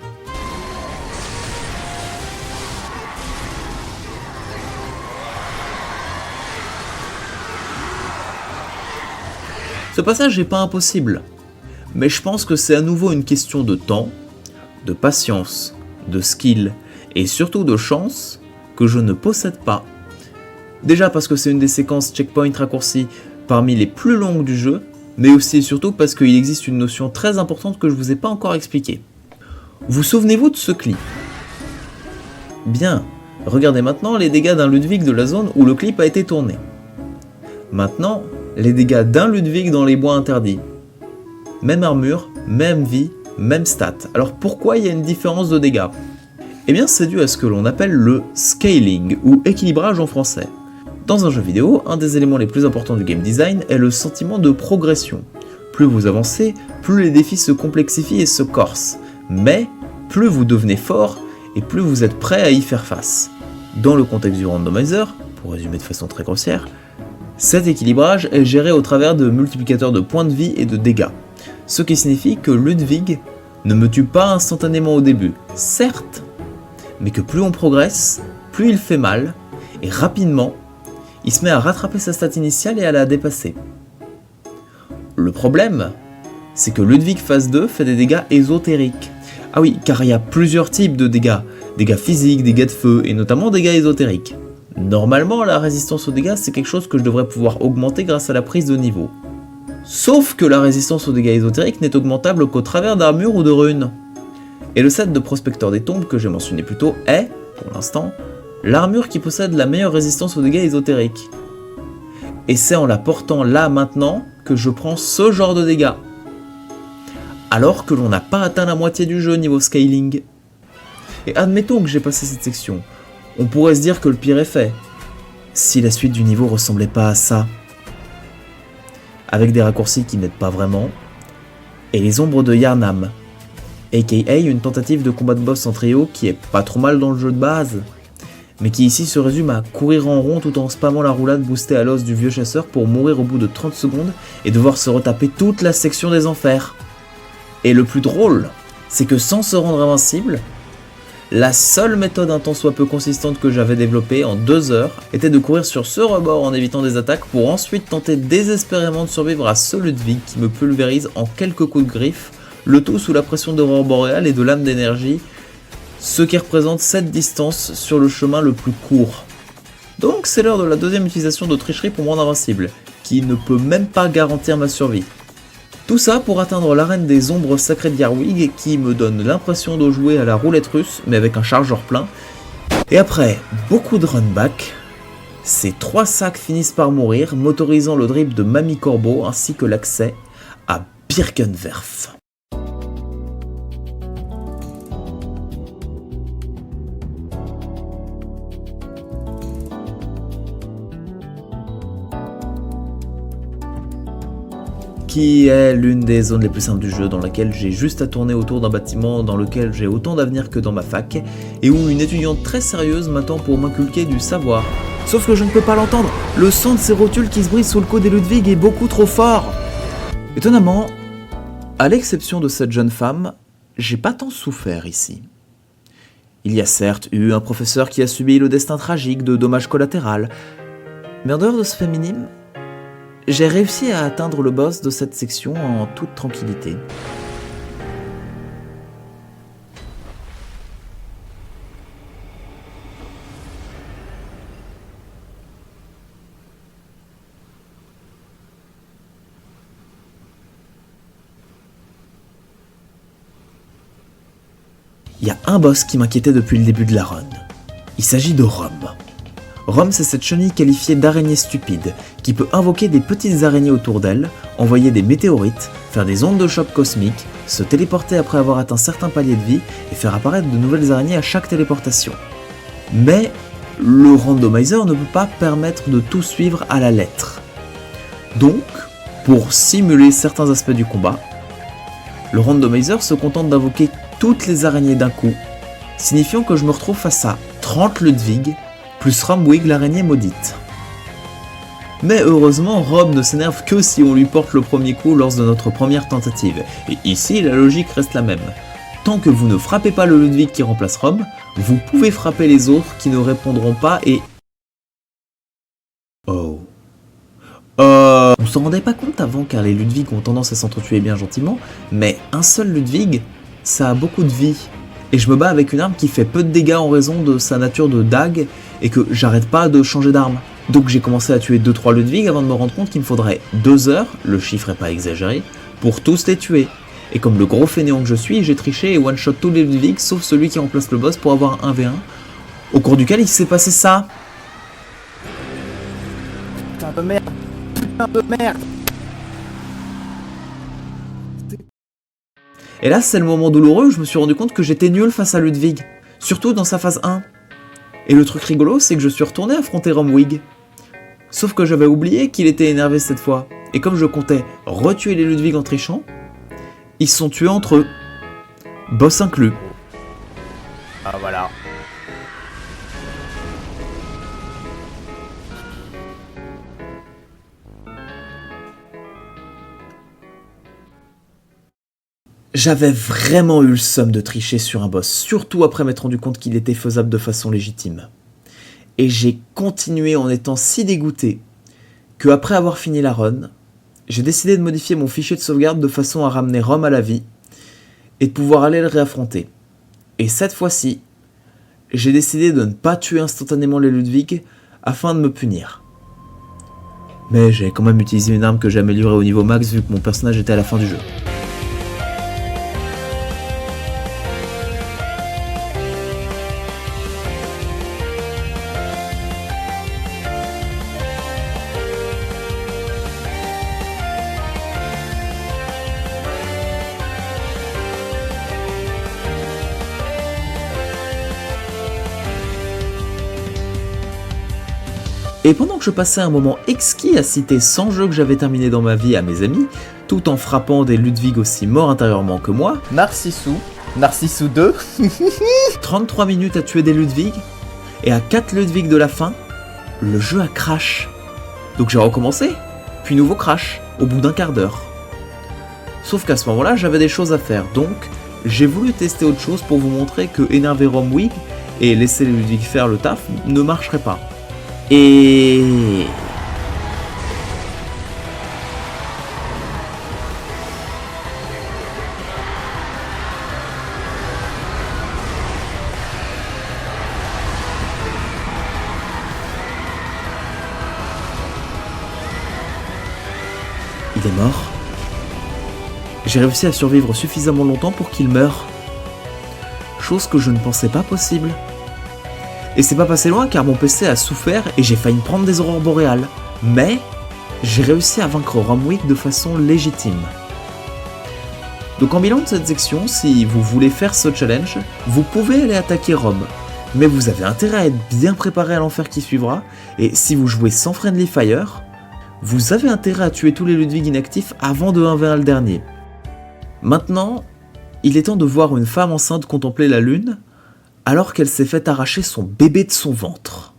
Ce passage n'est pas impossible, mais je pense que c'est à nouveau une question de temps, de patience, de skill et surtout de chance que je ne possède pas. Déjà parce que c'est une des séquences checkpoint raccourcies parmi les plus longues du jeu, mais aussi et surtout parce qu'il existe une notion très importante que je vous ai pas encore expliquée. Vous souvenez-vous de ce clip? Bien, regardez maintenant les dégâts d'un Ludwig de la zone où le clip a été tourné. Maintenant, les dégâts d'un Ludwig dans les bois interdits. Même armure, même vie, même stat. Alors pourquoi il y a une différence de dégâts? Eh bien c'est dû à ce que l'on appelle le scaling, ou équilibrage en français. Dans un jeu vidéo, un des éléments les plus importants du game design est le sentiment de progression. Plus vous avancez, plus les défis se complexifient et se corsent. Mais, plus vous devenez fort, et plus vous êtes prêt à y faire face. Dans le contexte du randomizer, pour résumer de façon très grossière, cet équilibrage est géré au travers de multiplicateurs de points de vie et de dégâts. Ce qui signifie que Ludwig ne me tue pas instantanément au début, certes, mais que plus on progresse, plus il fait mal, et rapidement, il se met à rattraper sa stat initiale et à la dépasser. Le problème, c'est que Ludwig phase 2 fait des dégâts ésotériques. Ah oui, car il y a plusieurs types de dégâts. Dégâts physiques, dégâts de feu, et notamment dégâts ésotériques. Normalement, la résistance aux dégâts, c'est quelque chose que je devrais pouvoir augmenter grâce à la prise de niveau. Sauf que la résistance aux dégâts ésotériques n'est augmentable qu'au travers d'armures ou de runes. Et le set de Prospecteur des Tombes que j'ai mentionné plus tôt est, pour l'instant, l'armure qui possède la meilleure résistance aux dégâts ésotériques. Et c'est en la portant là maintenant que je prends ce genre de dégâts. Alors que l'on n'a pas atteint la moitié du jeu niveau scaling. Et admettons que j'ai passé cette section, on pourrait se dire que le pire est fait. Si la suite du niveau ressemblait pas à ça. Avec des raccourcis qui n'aident pas vraiment, et les ombres de Yharnam, aka une tentative de combat de boss en trio qui est pas trop mal dans le jeu de base, mais qui ici se résume à courir en rond tout en spammant la roulade boostée à l'os du vieux chasseur pour mourir au bout de 30 secondes et devoir se retaper toute la section des enfers. Et le plus drôle, c'est que sans se rendre invincible, la seule méthode un tant soit peu consistante que j'avais développée en 2 heures était de courir sur ce rebord en évitant des attaques pour ensuite tenter désespérément de survivre à ce Ludwig qui me pulvérise en quelques coups de griffe, le tout sous la pression d'aurore boréale et de lames d'énergie, ce qui représente cette distance sur le chemin le plus court. Donc c'est l'heure de la deuxième utilisation de tricherie pour me rendre invincible, qui ne peut même pas garantir ma survie. Tout ça pour atteindre l'arène des ombres sacrées de Yarwig qui me donne l'impression de jouer à la roulette russe mais avec un chargeur plein. Et après beaucoup de run-back, ces 3 sacs finissent par mourir, m'autorisant le drip de Mamie Corbeau ainsi que l'accès à Birkenwerf. Qui est l'une des zones les plus simples du jeu, dans laquelle j'ai juste à tourner autour d'un bâtiment dans lequel j'ai autant d'avenir que dans ma fac, et où une étudiante très sérieuse m'attend pour m'inculquer du savoir. Sauf que je ne peux pas l'entendre, le son de ces rotules qui se brisent sous le coude des Ludwig est beaucoup trop fort. Étonnamment, à l'exception de cette jeune femme, j'ai pas tant souffert ici. Il y a certes eu un professeur qui a subi le destin tragique de dommages collatéraux, mais en dehors de ce fait minime, j'ai réussi à atteindre le boss de cette section en toute tranquillité. Il y a un boss qui m'inquiétait depuis le début de la run. Il s'agit de Rom. Rom, c'est cette chenille qualifiée d'araignée stupide, qui peut invoquer des petites araignées autour d'elle, envoyer des météorites, faire des ondes de choc cosmiques, se téléporter après avoir atteint certains paliers de vie, et faire apparaître de nouvelles araignées à chaque téléportation. Mais le randomizer ne peut pas permettre de tout suivre à la lettre. Donc, pour simuler certains aspects du combat, le randomizer se contente d'invoquer toutes les araignées d'un coup, signifiant que je me retrouve face à 30 Ludwig, plus Romwig l'araignée maudite. Mais heureusement, Rom ne s'énerve que si on lui porte le premier coup lors de notre première tentative, et ici la logique reste la même. Tant que vous ne frappez pas le Ludwig qui remplace Rom, vous pouvez frapper les autres qui ne répondront pas et... On s'en rendait pas compte avant car les Ludwig ont tendance à s'entretuer bien gentiment, mais un seul Ludwig, ça a beaucoup de vie. Et je me bats avec une arme qui fait peu de dégâts en raison de sa nature de dague et que j'arrête pas de changer d'arme. Donc j'ai commencé à tuer 2-3 Ludwig avant de me rendre compte qu'il me faudrait 2 heures, le chiffre est pas exagéré, pour tous les tuer. Et comme le gros fainéant que je suis, j'ai triché et one-shot tous les Ludwig sauf celui qui remplace le boss pour avoir un 1v1, au cours duquel il s'est passé ça. Putain de merde. putain de merde. Et là, c'est le moment douloureux où je me suis rendu compte que j'étais nul face à Ludwig, surtout dans sa phase 1. Et le truc rigolo, c'est que je suis retourné affronter Romwig. Sauf que j'avais oublié qu'il était énervé cette fois, et comme je comptais retuer les Ludwig en trichant, ils se sont tués entre eux, boss inclus. Ah voilà. J'avais vraiment eu le somme de tricher sur un boss, surtout après m'être rendu compte qu'il était faisable de façon légitime. Et j'ai continué en étant si dégoûté que après avoir fini la run, j'ai décidé de modifier mon fichier de sauvegarde de façon à ramener Rom à la vie et de pouvoir aller le réaffronter. Et cette fois-ci, j'ai décidé de ne pas tuer instantanément les Ludwig afin de me punir. Mais j'ai quand même utilisé une arme que j'ai améliorée au niveau max vu que mon personnage était à la fin du jeu. Et pendant que je passais un moment exquis à citer 100 jeux que j'avais terminés dans ma vie à mes amis, tout en frappant des Ludwig aussi morts intérieurement que moi, Narcissou 2. 33 minutes à tuer des Ludwig, et à 4 Ludwig de la fin, le jeu a crash. Donc j'ai recommencé, puis nouveau crash, au bout d'un quart d'heure. Sauf qu'à ce moment-là, j'avais des choses à faire, donc j'ai voulu tester autre chose pour vous montrer que énerver Romwig et laisser les Ludwig faire le taf ne marcherait pas. Et... il est mort. J'ai réussi à survivre suffisamment longtemps pour qu'il meure. Chose que je ne pensais pas possible. Et c'est pas passé loin car mon PC a souffert et j'ai failli me prendre des aurores boréales. Mais j'ai réussi à vaincre Romwig de façon légitime. Donc en bilan de cette section, si vous voulez faire ce challenge, vous pouvez aller attaquer Rom. Mais vous avez intérêt à être bien préparé à l'enfer qui suivra, et si vous jouez sans Friendly Fire, vous avez intérêt à tuer tous les Ludwig inactifs avant de 1v1 le dernier. Maintenant, il est temps de voir une femme enceinte contempler la lune, alors qu'elle s'est fait arracher son bébé de son ventre.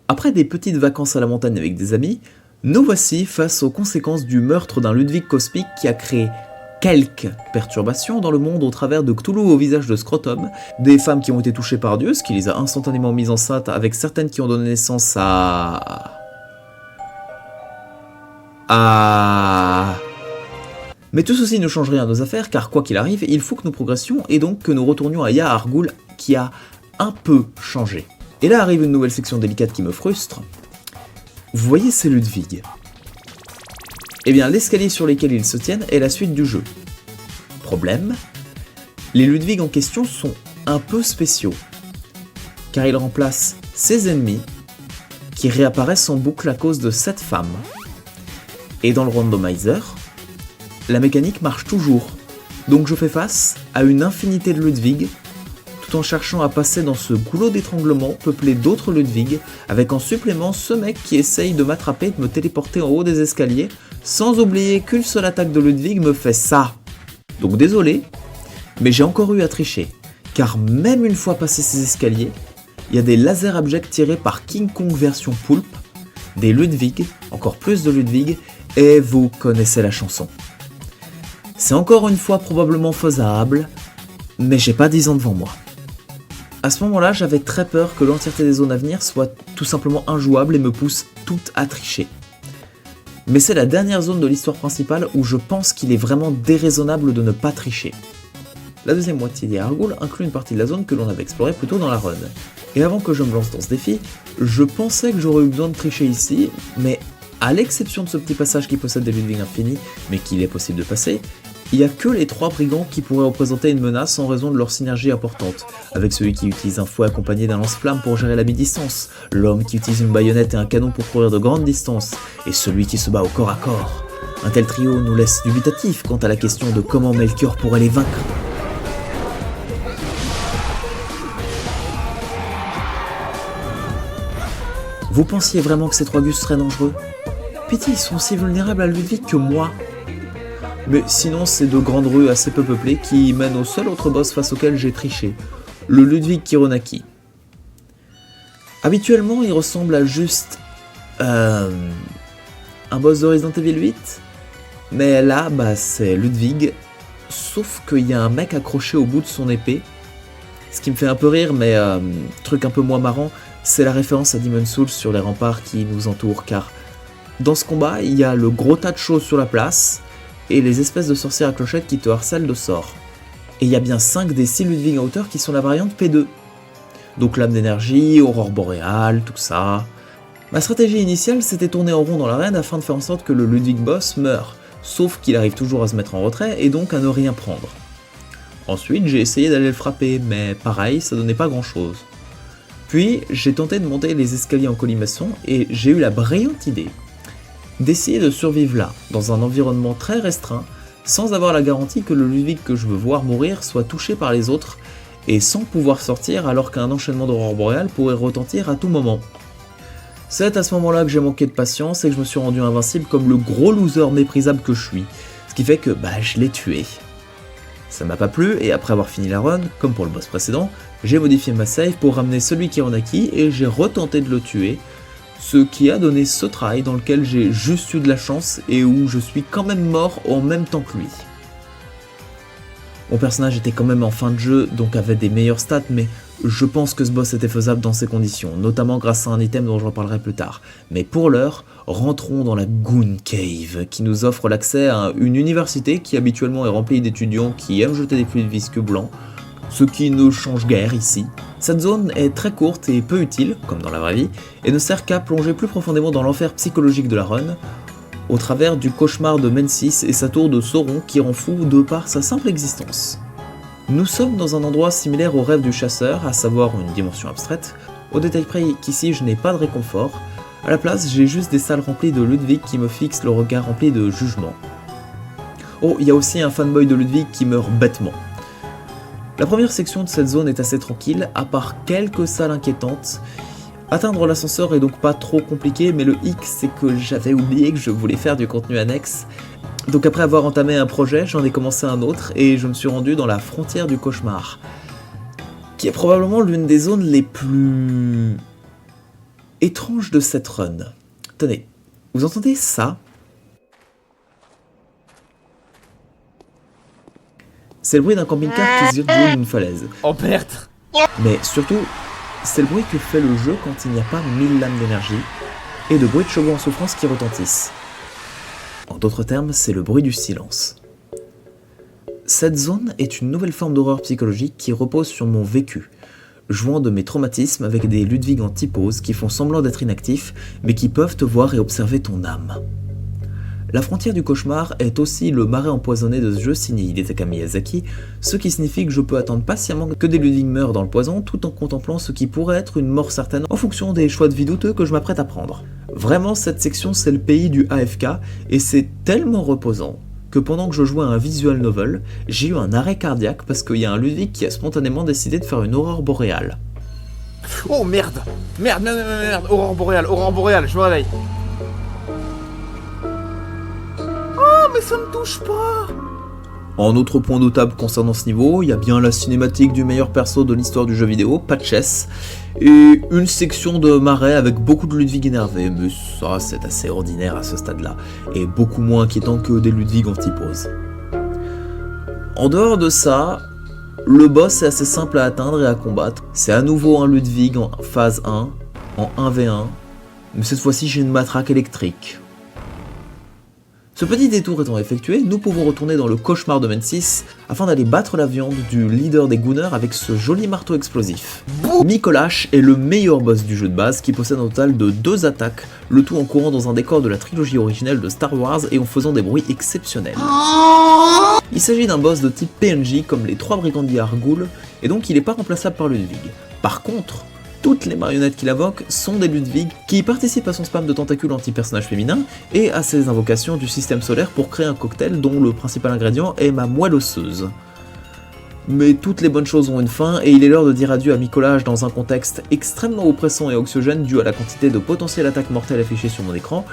Après des petites vacances à la montagne avec des amis, nous voici face aux conséquences du meurtre d'un Ludwig cosmique qui a créé quelques perturbations dans le monde au travers de Cthulhu au visage de Scrotum, des femmes qui ont été touchées par Dieu, ce qui les a instantanément mises enceintes, avec certaines qui ont donné naissance Mais tout ceci ne change rien à nos affaires, car quoi qu'il arrive, il faut que nous progressions et donc que nous retournions à Yahar Ghul qui a un peu changé. Et là arrive une nouvelle section délicate qui me frustre. Vous voyez ces Ludwig? Eh bien, l'escalier sur lesquels ils se tiennent est la suite du jeu. Problème, les Ludwig en question sont un peu spéciaux, car il remplace ses ennemis qui réapparaissent en boucle à cause de cette femme. Et dans le randomizer, la mécanique marche toujours, donc je fais face à une infinité de Ludwig, tout en cherchant à passer dans ce goulot d'étranglement peuplé d'autres Ludwig, avec en supplément ce mec qui essaye de m'attraper et de me téléporter en haut des escaliers, sans oublier qu'une seule attaque de Ludwig me fait ça. Donc désolé, mais j'ai encore eu à tricher, car même une fois passé ces escaliers, il y a des lasers abjects tirés par King Kong version Poulpe, des Ludwig, encore plus de Ludwig, et vous connaissez la chanson. C'est encore une fois probablement faisable, mais j'ai pas 10 ans devant moi. À ce moment-là, j'avais très peur que l'entièreté des zones à venir soit tout simplement injouable et me pousse toutes à tricher. Mais c'est la dernière zone de l'histoire principale où je pense qu'il est vraiment déraisonnable de ne pas tricher. La deuxième moitié des Argul inclut une partie de la zone que l'on avait explorée plus tôt dans la run. Et avant que je me lance dans ce défi, je pensais que j'aurais eu besoin de tricher ici, mais à l'exception de ce petit passage qui possède des Ludwig infinis, mais qu'il est possible de passer, il n'y a que les 3 brigands qui pourraient représenter une menace en raison de leur synergie importante, avec celui qui utilise un fouet accompagné d'un lance-flamme pour gérer la mi-distance, l'homme qui utilise une baïonnette et un canon pour courir de grandes distances, et celui qui se bat au corps à corps. Un tel trio nous laisse dubitatifs quant à la question de comment Melchior pourrait les vaincre. Vous pensiez vraiment que ces 3 gus seraient dangereux? Pitié, ils sont aussi vulnérables à Ludwig que moi. Mais sinon, c'est de grandes rues assez peu peuplées qui mènent au seul autre boss face auquel j'ai triché, le Ludwig Kironaki. Habituellement, il ressemble à juste un boss de Resident Evil 8, mais là, c'est Ludwig, sauf qu'il y a un mec accroché au bout de son épée. Ce qui me fait un peu rire, mais truc un peu moins marrant, c'est la référence à Demon's Souls sur les remparts qui nous entourent, car dans ce combat, il y a le gros tas de choses sur la place, et les espèces de sorcières à clochettes qui te harcèlent de sorts. Et il y a bien 5 des 6 Ludwig en hauteur qui sont la variante P2. Donc lame d'énergie, aurore boréale, tout ça. Ma stratégie initiale, c'était tourner en rond dans l'arène afin de faire en sorte que le Ludwig boss meure, sauf qu'il arrive toujours à se mettre en retrait et donc à ne rien prendre. Ensuite, j'ai essayé d'aller le frapper, mais pareil, ça donnait pas grand chose. Puis, j'ai tenté de monter les escaliers en colimaçon et j'ai eu la brillante idée d'essayer de survivre là, dans un environnement très restreint, sans avoir la garantie que le Ludwig que je veux voir mourir soit touché par les autres, et sans pouvoir sortir alors qu'un enchaînement d'aurore boréale pourrait retentir à tout moment. C'est à ce moment-là que j'ai manqué de patience et que je me suis rendu invincible comme le gros loser méprisable que je suis, ce qui fait que je l'ai tué. Ça m'a pas plu, et après avoir fini la run, comme pour le boss précédent, j'ai modifié ma save pour ramener celui Kironaki et j'ai retenté de le tuer, ce qui a donné ce try dans lequel j'ai juste eu de la chance et où je suis quand même mort en même temps que lui. Mon personnage était quand même en fin de jeu, donc avait des meilleurs stats, mais je pense que ce boss était faisable dans ces conditions, notamment grâce à un item dont je reparlerai plus tard. Mais pour l'heure, rentrons dans la Goon Cave, qui nous offre l'accès à une université qui habituellement est remplie d'étudiants qui aiment jeter des fluides visqueux blancs, ce qui ne change guère ici. Cette zone est très courte et peu utile, comme dans la vraie vie, et ne sert qu'à plonger plus profondément dans l'enfer psychologique de la run, au travers du cauchemar de Mensis et sa tour de Sauron qui rend fou de par sa simple existence. Nous sommes dans un endroit similaire au rêve du chasseur, à savoir une dimension abstraite, au détail près qu'ici je n'ai pas de réconfort, à la place j'ai juste des salles remplies de Ludwig qui me fixent le regard rempli de jugement. Oh, il y a aussi un fanboy de Ludwig qui meurt bêtement. La première section de cette zone est assez tranquille, à part quelques salles inquiétantes. Atteindre l'ascenseur est donc pas trop compliqué, mais le hic c'est que j'avais oublié que je voulais faire du contenu annexe. Donc après avoir entamé un projet, j'en ai commencé un autre, et je me suis rendu dans la frontière du cauchemar, qui est probablement l'une des zones les plus étranges de cette run. Tenez, vous entendez ça ? C'est le bruit d'un camping-car qui ziote du haut d'une falaise. Oh merde! Mais surtout, c'est le bruit que fait le jeu quand il n'y a pas 1000 lames d'énergie, et de bruits de chevaux en souffrance qui retentissent. En d'autres termes, c'est le bruit du silence. Cette zone est une nouvelle forme d'horreur psychologique qui repose sur mon vécu, jouant de mes traumatismes avec des Ludwig en typose qui font semblant d'être inactifs, mais qui peuvent te voir et observer ton âme. La frontière du cauchemar est aussi le marais empoisonné de ce jeu signé Hidetaka Miyazaki, ce qui signifie que je peux attendre patiemment que des Ludwig meurent dans le poison tout en contemplant ce qui pourrait être une mort certaine en fonction des choix de vie douteux que je m'apprête à prendre. Vraiment, cette section c'est le pays du AFK et c'est tellement reposant que pendant que je jouais à un visual novel, j'ai eu un arrêt cardiaque parce qu'il y a un Ludwig qui a spontanément décidé de faire une aurore boréale. Oh merde. Merde, aurore boréale, je me réveille. Oh mais ça me touche pas. En autre point notable concernant ce niveau, il y a bien la cinématique du meilleur perso de l'histoire du jeu vidéo, Patches, et une section de marais avec beaucoup de Ludwig énervés, mais ça c'est assez ordinaire à ce stade-là, et beaucoup moins inquiétant que des Ludwig anti-pause. En dehors de ça, le boss est assez simple à atteindre et à combattre. C'est à nouveau un Ludwig en phase 1, en 1v1, mais cette fois-ci j'ai une matraque électrique. Ce petit détour étant effectué, nous pouvons retourner dans le cauchemar de Mensis afin d'aller battre la viande du leader des Gunners avec ce joli marteau explosif. Micolash est le meilleur boss du jeu de base qui possède un total de 2 attaques, le tout en courant dans un décor de la trilogie originelle de Star Wars et en faisant des bruits exceptionnels. Il s'agit d'un boss de type PNJ comme les 3 Brigandis Argul, et donc il n'est pas remplaçable par Ludwig. Par contre, toutes les marionnettes qu'il invoque sont des Ludwig qui participent à son spam de tentacules anti-personnages féminins et à ses invocations du système solaire pour créer un cocktail dont le principal ingrédient est ma moelle osseuse. Mais toutes les bonnes choses ont une fin et il est l'heure de dire adieu à Micolash dans un contexte extrêmement oppressant et anxiogène dû à la quantité de potentielles attaques mortelles affichées sur mon écran,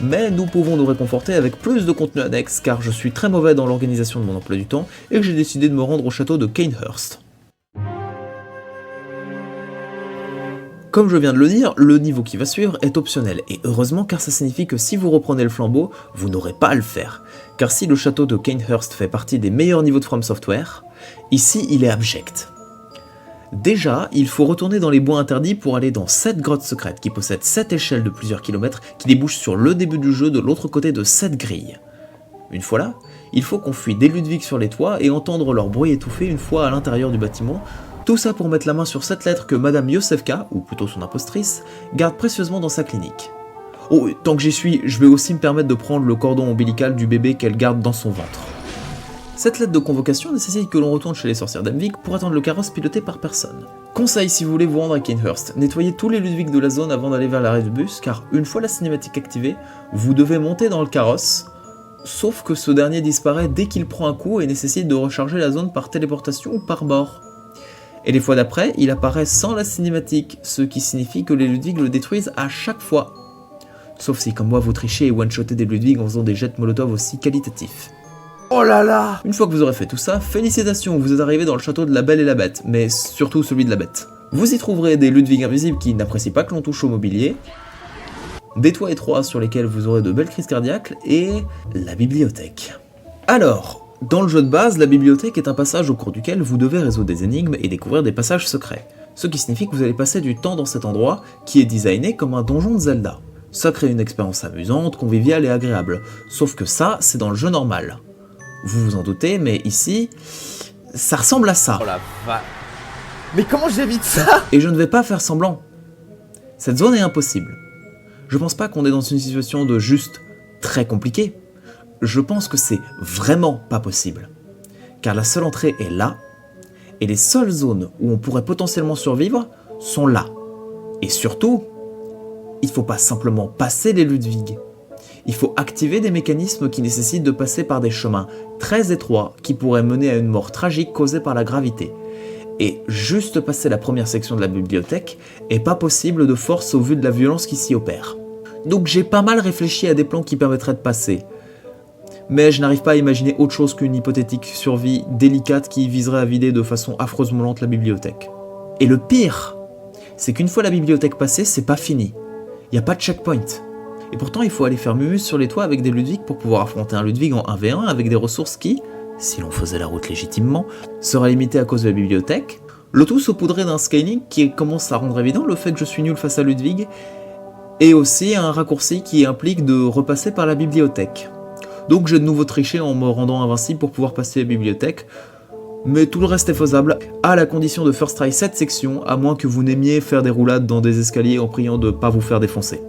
mais nous pouvons nous réconforter avec plus de contenu annexe car je suis très mauvais dans l'organisation de mon emploi du temps et que j'ai décidé de me rendre au château de Cainhurst. Comme je viens de le dire, le niveau qui va suivre est optionnel, et heureusement car ça signifie que si vous reprenez le flambeau, vous n'aurez pas à le faire. Car si le château de Cainhurst fait partie des meilleurs niveaux de From Software, ici il est abject. Déjà, il faut retourner dans les bois interdits pour aller dans 7 grottes secrètes qui possèdent 7 échelles de plusieurs kilomètres qui débouchent sur le début du jeu de l'autre côté de 7 grilles. Une fois là, il faut qu'on fuit des Ludwig sur les toits et entendre leur bruit étouffé une fois à l'intérieur du bâtiment. Tout ça pour mettre la main sur cette lettre que Madame Yosefka, ou plutôt son impostrice, garde précieusement dans sa clinique. Oh, tant que j'y suis, je vais aussi me permettre de prendre le cordon ombilical du bébé qu'elle garde dans son ventre. Cette lettre de convocation nécessite que l'on retourne chez les sorcières d'Emvik pour attendre le carrosse piloté par personne. Conseil si vous voulez vous rendre à Cainhurst, nettoyez tous les Ludwig de la zone avant d'aller vers l'arrêt du bus, car une fois la cinématique activée, vous devez monter dans le carrosse, sauf que ce dernier disparaît dès qu'il prend un coup et nécessite de recharger la zone par téléportation ou par bord. Et les fois d'après, il apparaît sans la cinématique, ce qui signifie que les Ludwig le détruisent à chaque fois. Sauf si comme moi vous trichez et one-shottez des Ludwig en faisant des jets Molotov aussi qualitatifs. Oh là là. Une fois que vous aurez fait tout ça, félicitations, vous êtes arrivé dans le château de la Belle et la Bête, mais surtout celui de la Bête. Vous y trouverez des Ludwig invisibles qui n'apprécient pas que l'on touche au mobilier, des toits étroits sur lesquels vous aurez de belles crises cardiaques, et la bibliothèque. Alors, dans le jeu de base, la bibliothèque est un passage au cours duquel vous devez résoudre des énigmes et découvrir des passages secrets, ce qui signifie que vous allez passer du temps dans cet endroit qui est designé comme un donjon de Zelda. Ça crée une expérience amusante, conviviale et agréable, sauf que ça, c'est dans le jeu normal. Vous vous en doutez, mais ici, ça ressemble à ça. Oh la vache. Mais comment j'évite ça? Et je ne vais pas faire semblant. Cette zone est impossible. Je pense pas qu'on est dans une situation de juste très compliqué. Je pense que c'est vraiment pas possible. Car la seule entrée est là, et les seules zones où on pourrait potentiellement survivre sont là. Et surtout, il faut pas simplement passer les Ludwig. Il faut activer des mécanismes qui nécessitent de passer par des chemins très étroits qui pourraient mener à une mort tragique causée par la gravité. Et juste passer la première section de la bibliothèque est pas possible de force au vu de la violence qui s'y opère. Donc j'ai pas mal réfléchi à des plans qui permettraient de passer. Mais je n'arrive pas à imaginer autre chose qu'une hypothétique survie délicate qui viserait à vider de façon affreusement lente la bibliothèque. Et le pire, c'est qu'une fois la bibliothèque passée, c'est pas fini. Y a pas de checkpoint. Et pourtant, il faut aller faire mumus sur les toits avec des Ludwig pour pouvoir affronter un Ludwig en 1v1 avec des ressources qui, si l'on faisait la route légitimement, seraient limitées à cause de la bibliothèque. Le tout saupoudré d'un scaling qui commence à rendre évident le fait que je suis nul face à Ludwig, et aussi un raccourci qui implique de repasser par la bibliothèque. Donc j'ai de nouveau triché en me rendant invincible pour pouvoir passer la bibliothèque, mais tout le reste est faisable, à la condition de first try cette section, à moins que vous n'aimiez faire des roulades dans des escaliers en priant de pas vous faire défoncer.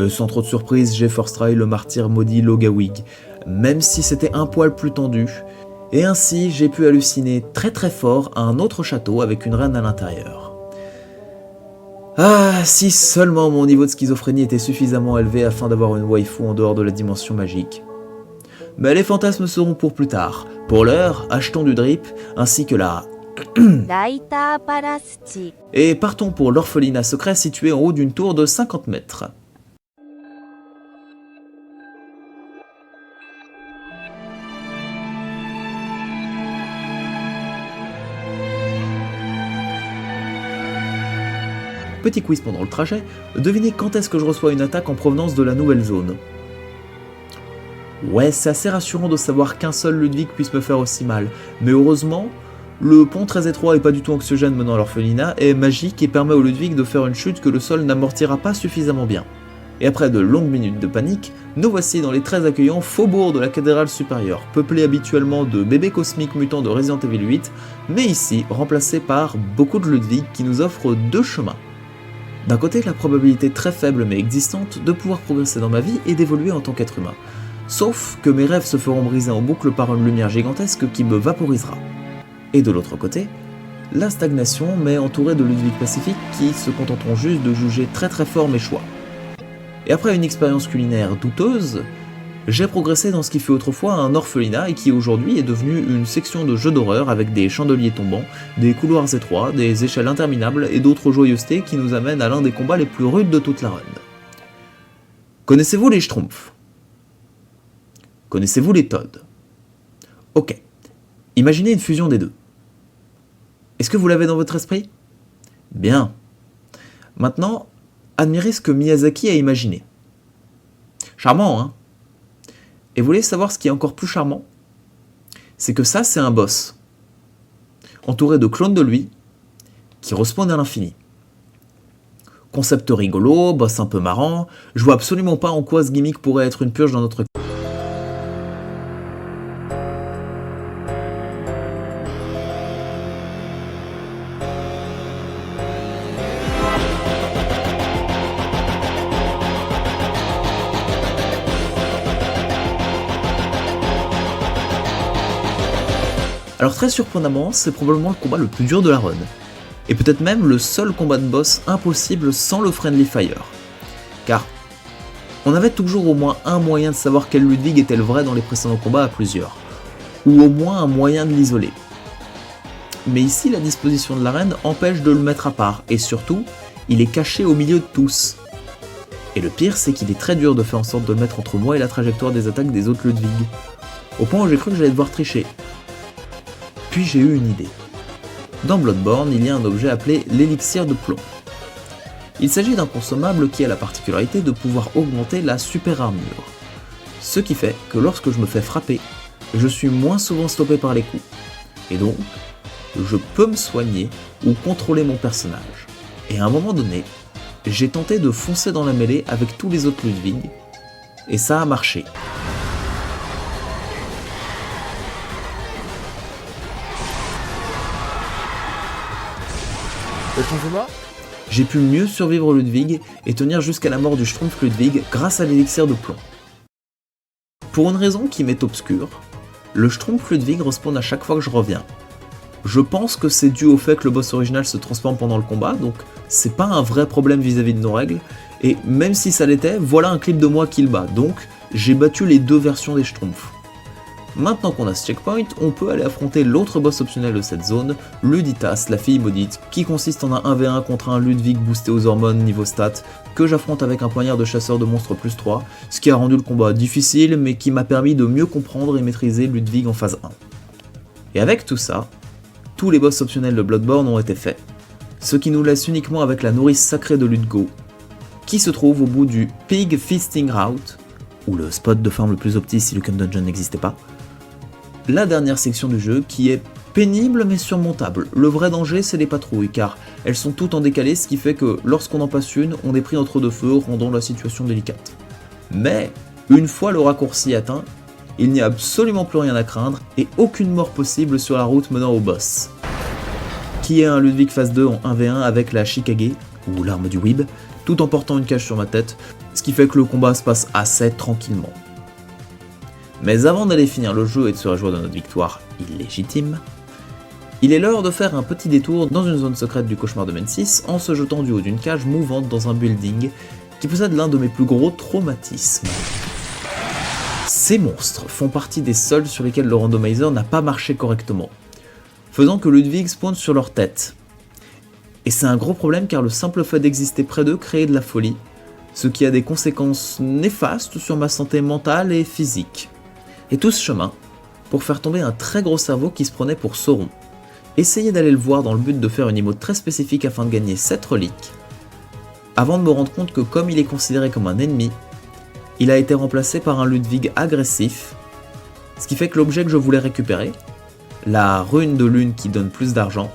Sans trop de surprise, j'ai first try le martyr maudit Logawig, même si c'était un poil plus tendu, et ainsi j'ai pu halluciner très très fort à un autre château avec une reine à l'intérieur. Ah, si seulement mon niveau de schizophrénie était suffisamment élevé afin d'avoir une waifu en dehors de la dimension magique. Mais les fantasmes seront pour plus tard. Pour l'heure, achetons du drip, ainsi que la... Et partons pour l'orphelinat secret situé en haut d'une tour de 50 mètres. Petit quiz pendant le trajet, devinez quand est-ce que je reçois une attaque en provenance de la nouvelle zone. Ouais, c'est assez rassurant de savoir qu'un seul Ludwig puisse me faire aussi mal, mais heureusement, le pont très étroit et pas du tout anxiogène menant à l'orphelinat est magique et permet au Ludwig de faire une chute que le sol n'amortira pas suffisamment bien. Et après de longues minutes de panique, nous voici dans les très accueillants faubourgs de la cathédrale supérieure, peuplés habituellement de bébés cosmiques mutants de Resident Evil 8, mais ici remplacés par beaucoup de Ludwig qui nous offrent deux chemins. D'un côté, la probabilité très faible mais existante de pouvoir progresser dans ma vie et d'évoluer en tant qu'être humain. Sauf que mes rêves se feront briser en boucle par une lumière gigantesque qui me vaporisera. Et de l'autre côté, la stagnation mais entourée de Ludwig pacifiques qui se contenteront juste de juger très très fort mes choix. Et après une expérience culinaire douteuse, j'ai progressé dans ce qui fut autrefois un orphelinat et qui aujourd'hui est devenu une section de jeux d'horreur avec des chandeliers tombants, des couloirs étroits, des échelles interminables et d'autres joyeusetés qui nous amènent à l'un des combats les plus rudes de toute la run. Connaissez-vous les Schtroumpfs ? Connaissez-vous les Todd ? Ok, imaginez une fusion des deux. Est-ce que vous l'avez dans votre esprit ? Bien. Maintenant, admirez ce que Miyazaki a imaginé. Charmant, hein ? Et vous voulez savoir ce qui est encore plus charmant ? C'est que ça, c'est un boss, entouré de clones de lui, qui respawnent à l'infini. Concept rigolo, boss un peu marrant, je vois absolument pas en quoi ce gimmick pourrait être une purge dans notre... Alors très surprenamment, c'est probablement le combat le plus dur de la run, et peut-être même le seul combat de boss impossible sans le Friendly Fire. Car on avait toujours au moins un moyen de savoir quel Ludwig était le vrai dans les précédents combats à plusieurs, ou au moins un moyen de l'isoler. Mais ici la disposition de l'arène empêche de le mettre à part, et surtout, il est caché au milieu de tous. Et le pire c'est qu'il est très dur de faire en sorte de le mettre entre moi et la trajectoire des attaques des autres Ludwig, au point où j'ai cru que j'allais devoir tricher. Puis j'ai eu une idée. Dans Bloodborne, il y a un objet appelé l'élixir de plomb. Il s'agit d'un consommable qui a la particularité de pouvoir augmenter la super armure. Ce qui fait que lorsque je me fais frapper, je suis moins souvent stoppé par les coups. Et donc, je peux me soigner ou contrôler mon personnage. Et à un moment donné, j'ai tenté de foncer dans la mêlée avec tous les autres Ludwig, et ça a marché. J'ai pu mieux survivre Ludwig et tenir jusqu'à la mort du Schtroumpf Ludwig grâce à l'élixir de plomb. Pour une raison qui m'est obscure, le Schtroumpf Ludwig respawn à chaque fois que je reviens. Je pense que c'est dû au fait que le boss original se transforme pendant le combat, donc c'est pas un vrai problème vis-à-vis de nos règles, et même si ça l'était, voilà un clip de moi qui le bat, donc j'ai battu les deux versions des Schtroumpfs. Maintenant qu'on a ce checkpoint, on peut aller affronter l'autre boss optionnel de cette zone, Luditas, la fille maudite, qui consiste en un 1v1 contre un Ludwig boosté aux hormones niveau stat, que j'affronte avec un poignard de chasseur de monstres plus 3, ce qui a rendu le combat difficile, mais qui m'a permis de mieux comprendre et maîtriser Ludwig en phase 1. Et avec tout ça, tous les boss optionnels de Bloodborne ont été faits, ce qui nous laisse uniquement avec la nourrice sacrée de Ludgo, qui se trouve au bout du Pig Feasting Route, ou le spot de farm le plus opti si Lucan Dungeon n'existait pas, la dernière section du jeu qui est pénible mais surmontable. Le vrai danger c'est les patrouilles car elles sont toutes en décalé, ce qui fait que lorsqu'on en passe une, on est pris entre deux feux rendant la situation délicate. Mais une fois le raccourci atteint, il n'y a absolument plus rien à craindre et aucune mort possible sur la route menant au boss. Qui est un Ludwig phase 2 en 1v1 avec la Shikage, ou l'arme du Weeb, tout en portant une cage sur ma tête, ce qui fait que le combat se passe assez tranquillement. Mais avant d'aller finir le jeu et de se réjouir de notre victoire illégitime, il est l'heure de faire un petit détour dans une zone secrète du cauchemar de Mensis en se jetant du haut d'une cage mouvante dans un building qui possède l'un de mes plus gros traumatismes. Ces monstres font partie des seuls sur lesquels le randomizer n'a pas marché correctement, faisant que Ludwig spawn sur leur tête. Et c'est un gros problème car le simple fait d'exister près d'eux crée de la folie, ce qui a des conséquences néfastes sur ma santé mentale et physique. Et tout ce chemin pour faire tomber un très gros cerveau qui se prenait pour Sauron. Essayez d'aller le voir dans le but de faire une emote très spécifique afin de gagner 7 reliques, avant de me rendre compte que comme il est considéré comme un ennemi, il a été remplacé par un Ludwig agressif, ce qui fait que l'objet que je voulais récupérer, la rune de lune qui donne plus d'argent,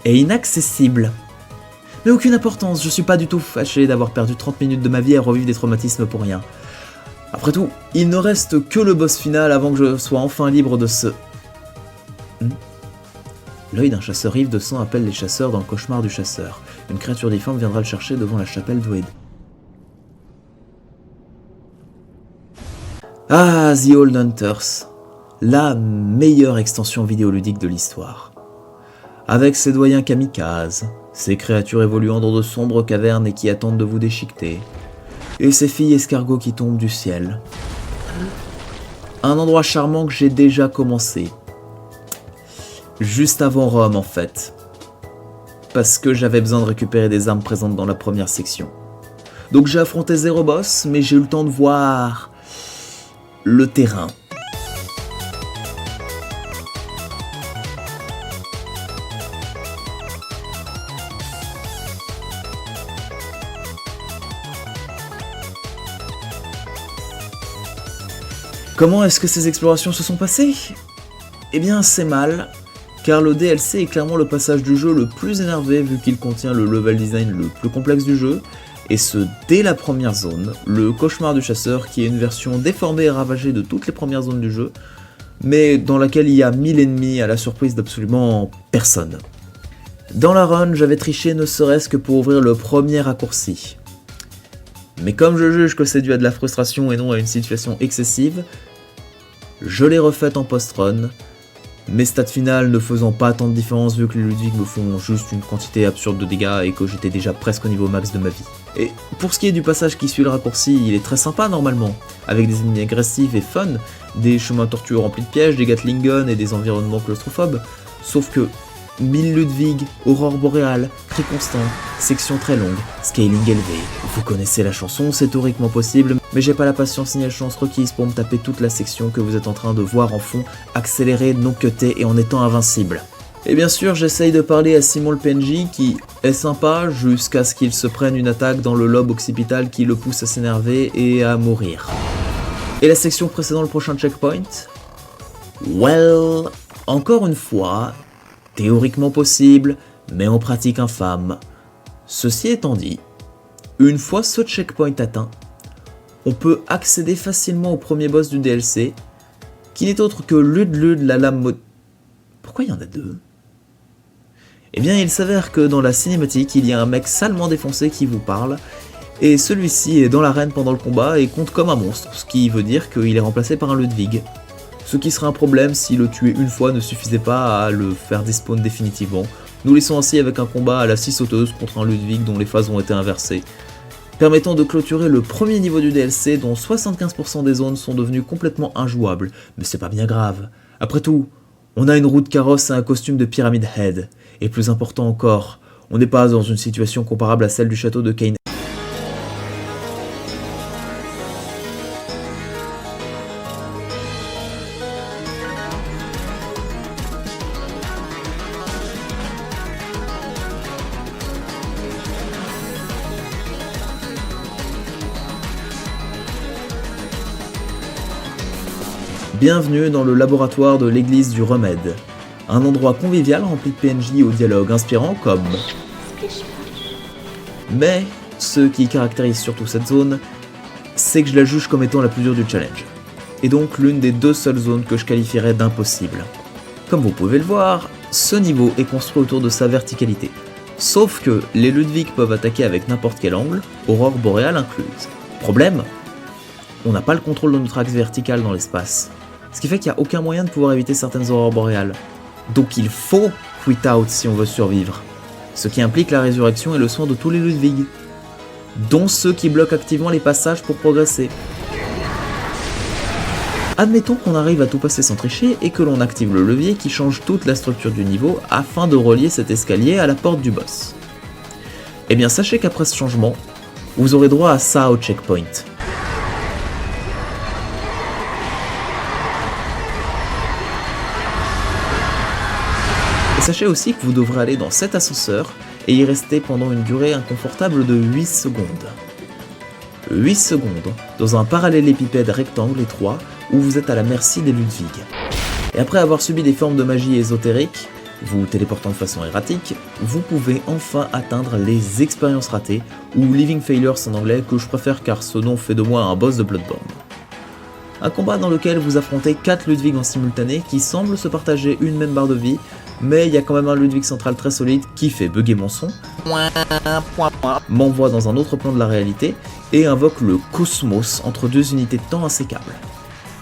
est inaccessible. Mais aucune importance, je suis pas du tout fâché d'avoir perdu 30 minutes de ma vie à revivre des traumatismes pour rien. Après tout, il ne reste que le boss final avant que je sois enfin libre de ce... L'œil d'un chasseur ivre de sang appelle les chasseurs dans le cauchemar du chasseur. Une créature difforme viendra le chercher devant la chapelle d'Oed. Ah, The Old Hunters, la meilleure extension vidéoludique de l'histoire. Avec ses doyens kamikazes, ses créatures évoluant dans de sombres cavernes et qui attendent de vous déchiqueter, et ses filles escargots qui tombent du ciel. Un endroit charmant que j'ai déjà commencé. Juste avant Rome en fait. Parce que j'avais besoin de récupérer des armes présentes dans la première section. Donc j'ai affronté 0 boss, mais j'ai eu le temps de voir... le terrain. Comment est-ce que ces explorations se sont passées ? Eh bien c'est mal, car le DLC est clairement le passage du jeu le plus énervé vu qu'il contient le level design le plus complexe du jeu, et ce dès la première zone, le cauchemar du chasseur qui est une version déformée et ravagée de toutes les premières zones du jeu, mais dans laquelle il y a 1000 ennemis à la surprise d'absolument personne. Dans la run, j'avais triché ne serait-ce que pour ouvrir le premier raccourci. Mais comme je juge que c'est dû à de la frustration et non à une situation excessive, je l'ai refaite en post-run, mes stats finales ne faisant pas tant de différence vu que les Ludwig me font juste une quantité absurde de dégâts et que j'étais déjà presque au niveau max de ma vie. Et pour ce qui est du passage qui suit le raccourci, il est très sympa normalement, avec des ennemis agressifs et fun, des chemins tortueux remplis de pièges, des Gatling guns et des environnements claustrophobes, sauf que 1000 Ludwig, aurore boréale, cris constants, section très longue, scaling élevé. Vous connaissez la chanson, c'est théoriquement possible, mais j'ai pas la patience ni la chance requise pour me taper toute la section que vous êtes en train de voir en fond, accélérée, non cutée et en étant invincible. Et bien sûr, j'essaye de parler à Simon le PNJ qui est sympa jusqu'à ce qu'il se prenne une attaque dans le lobe occipital qui le pousse à s'énerver et à mourir. Et la section précédant le prochain checkpoint ? Well, encore une fois, théoriquement possible, mais en pratique infâme. Ceci étant dit, une fois ce checkpoint atteint, on peut accéder facilement au premier boss du DLC, qui n'est autre que Ludlud la lame mod... Pourquoi il y en a deux ? Eh bien, il s'avère que dans la cinématique, il y a un mec salement défoncé qui vous parle, et celui-ci est dans l'arène pendant le combat et compte comme un monstre, ce qui veut dire qu'il est remplacé par un Ludwig. Ce qui serait un problème si le tuer une fois ne suffisait pas à le faire despawn définitivement, nous laissons ainsi avec un combat à la scie sauteuse contre un Ludwig dont les phases ont été inversées, permettant de clôturer le premier niveau du DLC dont 75% des zones sont devenues complètement injouables, mais c'est pas bien grave. Après tout, on a une roue de carrosse et un costume de Pyramid Head, et plus important encore, on n'est pas dans une situation comparable à celle du château de Cain. Bienvenue dans le laboratoire de l'église du remède, un endroit convivial rempli de PNJ au dialogue inspirant comme... Mais, ce qui caractérise surtout cette zone, c'est que je la juge comme étant la plus dure du challenge, et donc l'une des deux seules zones que je qualifierais d'impossible. Comme vous pouvez le voir, ce niveau est construit autour de sa verticalité, Sauf que les Ludwig peuvent attaquer avec n'importe quel angle, aurore boréale incluse. Problème, on n'a pas le contrôle de notre axe vertical dans l'espace. Ce qui fait qu'il n'y a aucun moyen de pouvoir éviter certaines aurores boréales. Donc il faut quit out si on veut survivre. Ce qui implique la résurrection et le soin de tous les Ludwig, dont ceux qui bloquent activement les passages pour progresser. Admettons qu'on arrive à tout passer sans tricher et que l'on active le levier qui change toute la structure du niveau afin de relier cet escalier à la porte du boss. Eh bien sachez qu'après ce changement, vous aurez droit à ça au checkpoint. Et sachez aussi que vous devrez aller dans cet ascenseur et y rester pendant une durée inconfortable de 8 secondes. 8 secondes dans un parallélépipède rectangle étroit où vous êtes à la merci des Ludwig. Et après avoir subi des formes de magie ésotérique, vous téléportant de façon erratique, vous pouvez enfin atteindre les expériences ratées, ou Living Failures en anglais, que je préfère car ce nom fait de moi un boss de Bloodborne. Un combat dans lequel vous affrontez 4 Ludwig en simultané qui semblent se partager une même barre de vie, mais il y a quand même un Ludwig central très solide qui fait bugger mon son, m'envoie dans un autre plan de la réalité, et invoque le cosmos entre deux unités de temps insécables.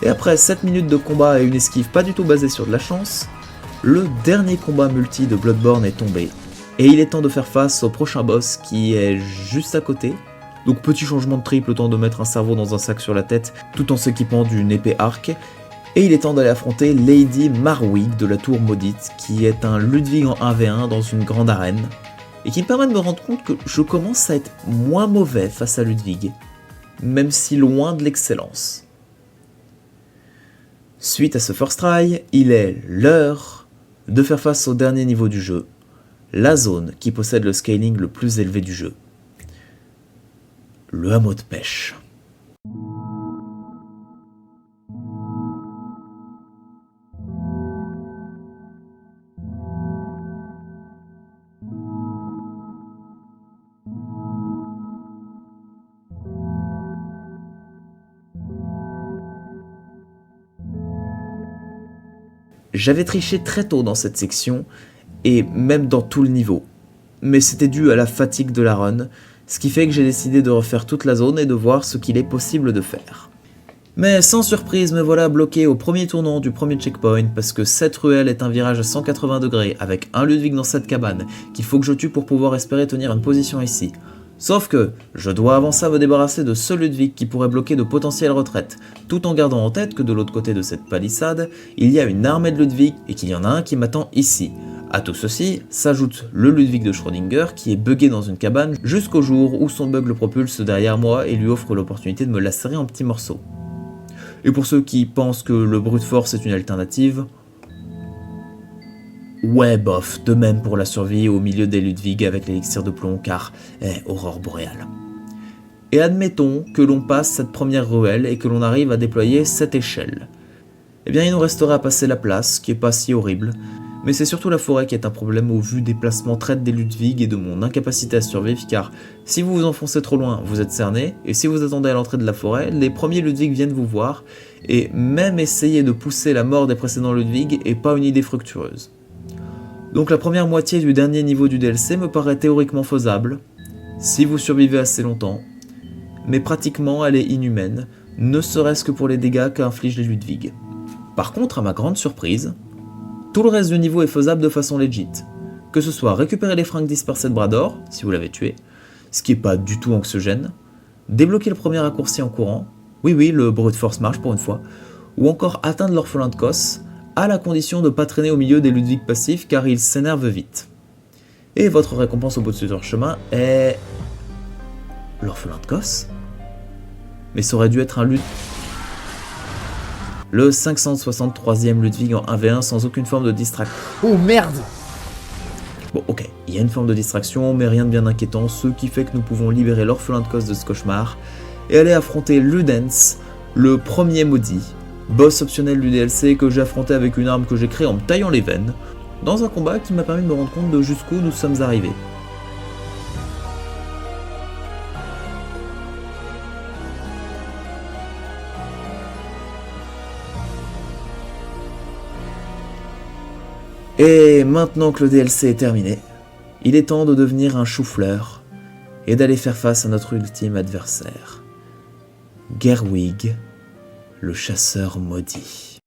Et après 7 minutes de combat et une esquive pas du tout basée sur de la chance, le dernier combat multi de Bloodborne est tombé, et il est temps de faire face au prochain boss qui est juste à côté. Donc petit changement de triple, le temps de mettre un cerveau dans un sac sur la tête tout en s'équipant d'une épée arc, et il est temps d'aller affronter Lady Marwig de la Tour Maudite, qui est un Ludwig en 1v1 dans une grande arène, et qui me permet de me rendre compte que je commence à être moins mauvais face à Ludwig, même si loin de l'excellence. Suite à ce first try, il est l'heure de faire face au dernier niveau du jeu, la zone qui possède le scaling le plus élevé du jeu. Le hameau de pêche. J'avais triché très tôt dans cette section, et même dans tout le niveau, mais c'était dû à la fatigue de la run, ce qui fait que j'ai décidé de refaire toute la zone et de voir ce qu'il est possible de faire. Mais sans surprise, me voilà bloqué au premier tournant du premier checkpoint parce que cette ruelle est un virage à 180 degrés avec un Ludwig dans cette cabane qu'il faut que je tue pour pouvoir espérer tenir une position ici. Sauf que je dois avant ça me débarrasser de ce Ludwig qui pourrait bloquer de potentielles retraites, tout en gardant en tête que de l'autre côté de cette palissade, il y a une armée de Ludwig et qu'il y en a un qui m'attend ici. À tout ceci s'ajoute le Ludwig de Schrödinger qui est buggé dans une cabane jusqu'au jour où son bug le propulse derrière moi et lui offre l'opportunité de me lacérer en petits morceaux. Et pour ceux qui pensent que le brute force est une alternative, ouais bof, de même pour la survie au milieu des Ludwig avec l'élixir de plomb car, aurore boréale. Et admettons que l'on passe cette première ruelle et que l'on arrive à déployer cette échelle. Eh bien il nous restera à passer la place, qui est pas si horrible, mais c'est surtout la forêt qui est un problème au vu des placements traites des Ludwig et de mon incapacité à survivre car si vous vous enfoncez trop loin, vous êtes cerné, et si vous attendez à l'entrée de la forêt, les premiers Ludwig viennent vous voir, et même essayer de pousser la mort des précédents Ludwig est pas une idée fructueuse. Donc la première moitié du dernier niveau du DLC me paraît théoriquement faisable, si vous survivez assez longtemps, mais pratiquement elle est inhumaine, ne serait-ce que pour les dégâts qu'infligent les Ludwig. Par contre, à ma grande surprise, tout le reste du niveau est faisable de façon legit, que ce soit récupérer les fringues dispersées de Brador, si vous l'avez tué, ce qui est pas du tout anxiogène, débloquer le premier raccourci en courant, oui le brute force marche pour une fois, ou encore atteindre l'orphelin de Kos, à la condition de ne pas traîner au milieu des Ludwig passifs car ils s'énervent vite. Et votre récompense au bout de ce chemin est... l'orphelin de Kos ? Mais ça aurait dû être un Ludwig... Le 563e Ludwig en 1v1 sans aucune forme de distraction. Oh merde! Bon ok, il y a une forme de distraction, mais rien de bien inquiétant, ce qui fait que nous pouvons libérer l'orphelin de Kos de ce cauchemar, et aller affronter Ludens, le premier maudit, boss optionnel du DLC que j'ai affronté avec une arme que j'ai créée en me taillant les veines, dans un combat qui m'a permis de me rendre compte de jusqu'où nous sommes arrivés. Et maintenant que le DLC est terminé, Il est temps de devenir un chou-fleur et d'aller faire face à notre ultime adversaire, Gerwig, le chasseur maudit.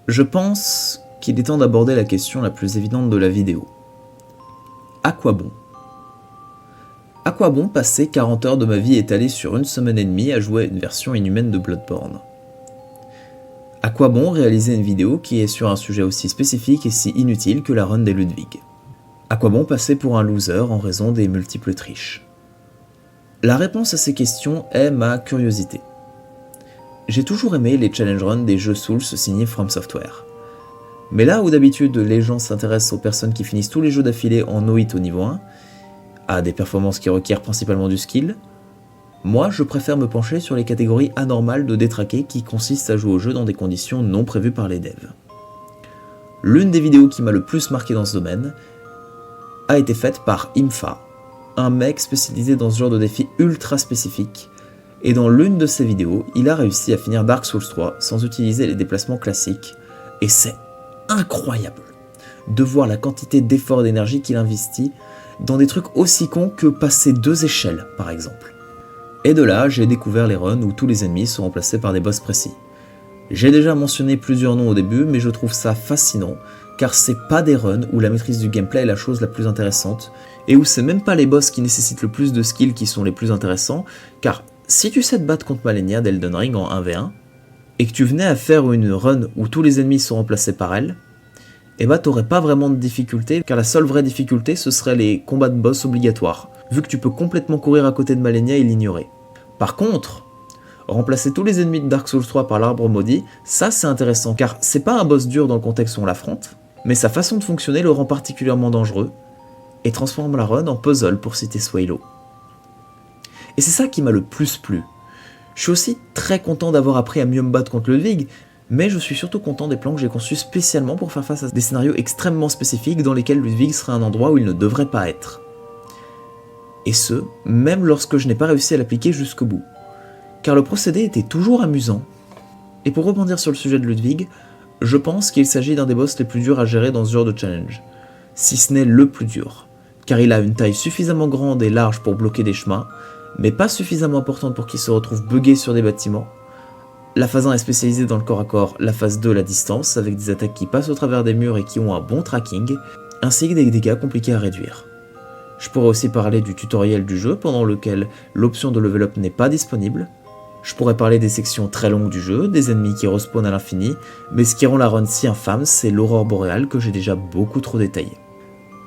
Je pense qu'il est temps d'aborder la question la plus évidente de la vidéo. À quoi bon ? À quoi bon passer 40 heures de ma vie étalée sur une semaine et demie à jouer à une version inhumaine de Bloodborne ? À quoi bon réaliser une vidéo qui est sur un sujet aussi spécifique et si inutile que la run des Ludwig ? À quoi bon passer pour un loser en raison des multiples triches ? La réponse à ces questions est ma curiosité. J'ai toujours aimé les challenge runs des jeux Souls signés From Software. Mais là où d'habitude les gens s'intéressent aux personnes qui finissent tous les jeux d'affilée en no hit au niveau 1, à des performances qui requièrent principalement du skill, Moi, je préfère me pencher sur les catégories anormales de détraqués qui consistent à jouer au jeu dans des conditions non prévues par les devs. L'une des vidéos qui m'a le plus marqué dans ce domaine a été faite par Imfa, un mec spécialisé dans ce genre de défi ultra spécifique, et dans l'une de ses vidéos, il a réussi à finir Dark Souls 3 sans utiliser les déplacements classiques, et c'est incroyable de voir la quantité d'efforts et d'énergie qu'il investit dans des trucs aussi cons que passer 2 échelles par exemple. Et de là, j'ai découvert les runs où tous les ennemis sont remplacés par des boss précis. J'ai déjà mentionné plusieurs noms au début, mais je trouve ça fascinant, car c'est pas des runs où la maîtrise du gameplay est la chose la plus intéressante, et où c'est même pas les boss qui nécessitent le plus de skills qui sont les plus intéressants, car si tu sais te battre contre Malenia d'Elden Ring en 1v1, et que tu venais à faire une run où tous les ennemis sont remplacés par elle, et bah t'aurais pas vraiment de difficulté, car la seule vraie difficulté ce serait les combats de boss obligatoires, vu que tu peux complètement courir à côté de Malenia et l'ignorer. Par contre, remplacer tous les ennemis de Dark Souls 3 par l'arbre maudit, ça c'est intéressant, car c'est pas un boss dur dans le contexte où on l'affronte, mais sa façon de fonctionner le rend particulièrement dangereux, et transforme la run en puzzle pour citer Swaylo. Et c'est ça qui m'a le plus plu. Je suis aussi très content d'avoir appris à mieux me battre contre Ludwig, mais je suis surtout content des plans que j'ai conçus spécialement pour faire face à des scénarios extrêmement spécifiques dans lesquels Ludwig serait un endroit où il ne devrait pas être. Et ce, même lorsque je n'ai pas réussi à l'appliquer jusqu'au bout. Car le procédé était toujours amusant. Et pour rebondir sur le sujet de Ludwig, je pense qu'il s'agit d'un des boss les plus durs à gérer dans ce genre de challenge, si ce n'est le plus dur, car il a une taille suffisamment grande et large pour bloquer des chemins, mais pas suffisamment importante pour qu'il se retrouve buggé sur des bâtiments. La phase 1 est spécialisée dans le corps à corps, la phase 2 la distance, avec des attaques qui passent au travers des murs et qui ont un bon tracking, ainsi que des dégâts compliqués à réduire. Je pourrais aussi parler du tutoriel du jeu, pendant lequel l'option de level up n'est pas disponible. Je pourrais parler des sections très longues du jeu, des ennemis qui respawnent à l'infini, mais ce qui rend la run si infâme, c'est l'aurore boréale que j'ai déjà beaucoup trop détaillé.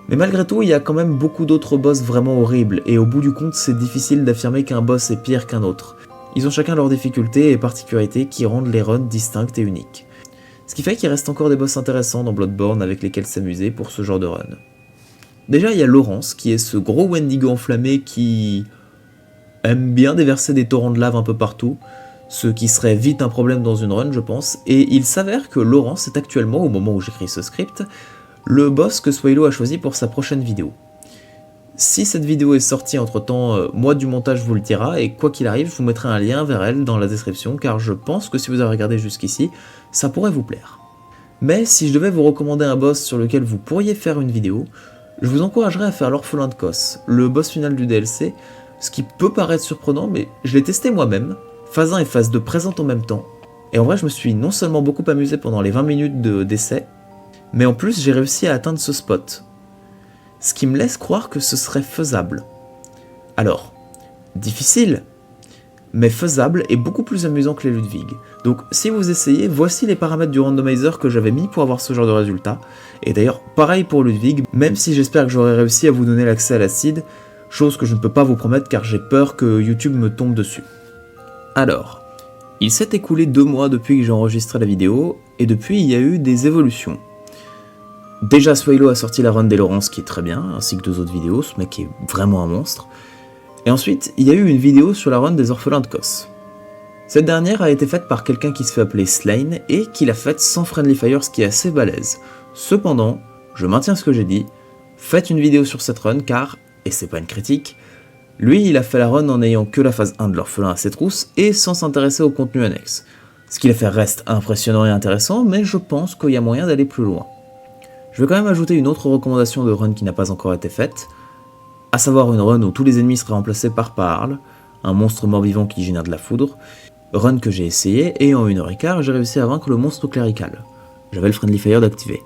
Mais malgré tout, il y a quand même beaucoup d'autres boss vraiment horribles, et au bout du compte, c'est difficile d'affirmer qu'un boss est pire qu'un autre. Ils ont chacun leurs difficultés et particularités qui rendent les runs distinctes et uniques. Ce qui fait qu'il reste encore des boss intéressants dans Bloodborne avec lesquels s'amuser pour ce genre de run. Déjà, il y a Laurence, qui est ce gros Wendigo enflammé qui aime bien déverser des torrents de lave un peu partout, ce qui serait vite un problème dans une run, je pense, et il s'avère que Laurence est actuellement, au moment où j'écris ce script, le boss que Swaylo a choisi pour sa prochaine vidéo. Si cette vidéo est sortie entre temps, moi du montage vous le dira, et quoi qu'il arrive, je vous mettrai un lien vers elle dans la description, car je pense que si vous avez regardé jusqu'ici, ça pourrait vous plaire. Mais si je devais vous recommander un boss sur lequel vous pourriez faire une vidéo, je vous encouragerais à faire l'Orphelin de Kos, le boss final du DLC, ce qui peut paraître surprenant, mais je l'ai testé moi-même, phase 1 et phase 2 présentes en même temps, et en vrai je me suis non seulement beaucoup amusé pendant les 20 minutes d'essai, mais en plus j'ai réussi à atteindre ce spot. Ce qui me laisse croire que ce serait faisable. Alors, difficile, mais faisable et beaucoup plus amusant que les Ludwig. Donc si vous essayez, voici les paramètres du randomizer que j'avais mis pour avoir ce genre de résultat. Et d'ailleurs, pareil pour Ludwig, même si j'espère que j'aurai réussi à vous donner l'accès à la seed, chose que je ne peux pas vous promettre car j'ai peur que YouTube me tombe dessus. Alors, il s'est écoulé 2 mois depuis que j'ai enregistré la vidéo, et depuis il y a eu des évolutions. Déjà Swaylo a sorti la run des Laurence qui est très bien, ainsi que 2 autres vidéos, ce mec est vraiment un monstre. Et ensuite, il y a eu une vidéo sur la run des Orphelins de Kos. Cette dernière a été faite par quelqu'un qui se fait appeler Slane, et qui l'a faite sans Friendly Fire, ce qui est assez balèze. Cependant, je maintiens ce que j'ai dit, faites une vidéo sur cette run car, et c'est pas une critique, lui il a fait la run en n'ayant que la phase 1 de l'Orphelin à ses trousses, et sans s'intéresser au contenu annexe. Ce qu'il a fait reste impressionnant et intéressant, mais je pense qu'il y a moyen d'aller plus loin. Je vais quand même ajouter une autre recommandation de run qui n'a pas encore été faite, à savoir une run où tous les ennemis seraient remplacés par Paarl, un monstre mort-vivant qui génère de la foudre, run que j'ai essayé, et en 1h15 j'ai réussi à vaincre le monstre clérical. J'avais le Friendly Fire d'activer.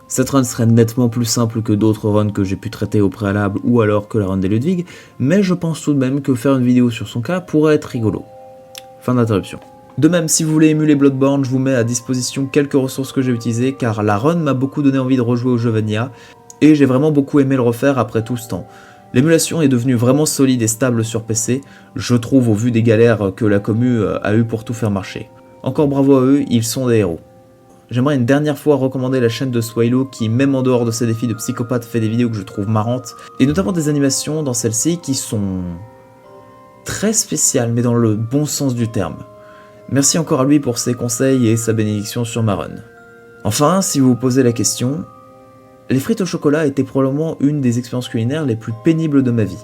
Cette run serait nettement plus simple que d'autres runs que j'ai pu traiter au préalable ou alors que la run des Ludwig, mais je pense tout de même que faire une vidéo sur son cas pourrait être rigolo. Fin d'interruption. De même, si vous voulez émuler Bloodborne, je vous mets à disposition quelques ressources que j'ai utilisées, car la run m'a beaucoup donné envie de rejouer au jeu Vanilla, et j'ai vraiment beaucoup aimé le refaire après tout ce temps. L'émulation est devenue vraiment solide et stable sur PC, je trouve au vu des galères que la commu a eu pour tout faire marcher. Encore bravo à eux, ils sont des héros. J'aimerais une dernière fois recommander la chaîne de Swaylo qui, même en dehors de ses défis de psychopathe, fait des vidéos que je trouve marrantes, et notamment des animations dans celle-ci qui sont très spécial, mais dans le bon sens du terme. Merci encore à lui pour ses conseils et sa bénédiction sur ma run. Enfin, si vous vous posez la question, les frites au chocolat étaient probablement une des expériences culinaires les plus pénibles de ma vie.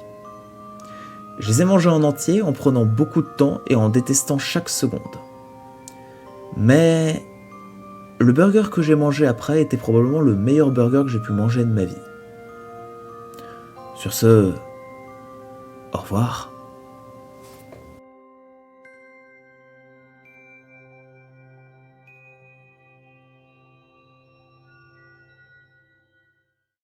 Je les ai mangées en entier en prenant beaucoup de temps et en détestant chaque seconde. Mais le burger que j'ai mangé après était probablement le meilleur burger que j'ai pu manger de ma vie. Sur ce, au revoir.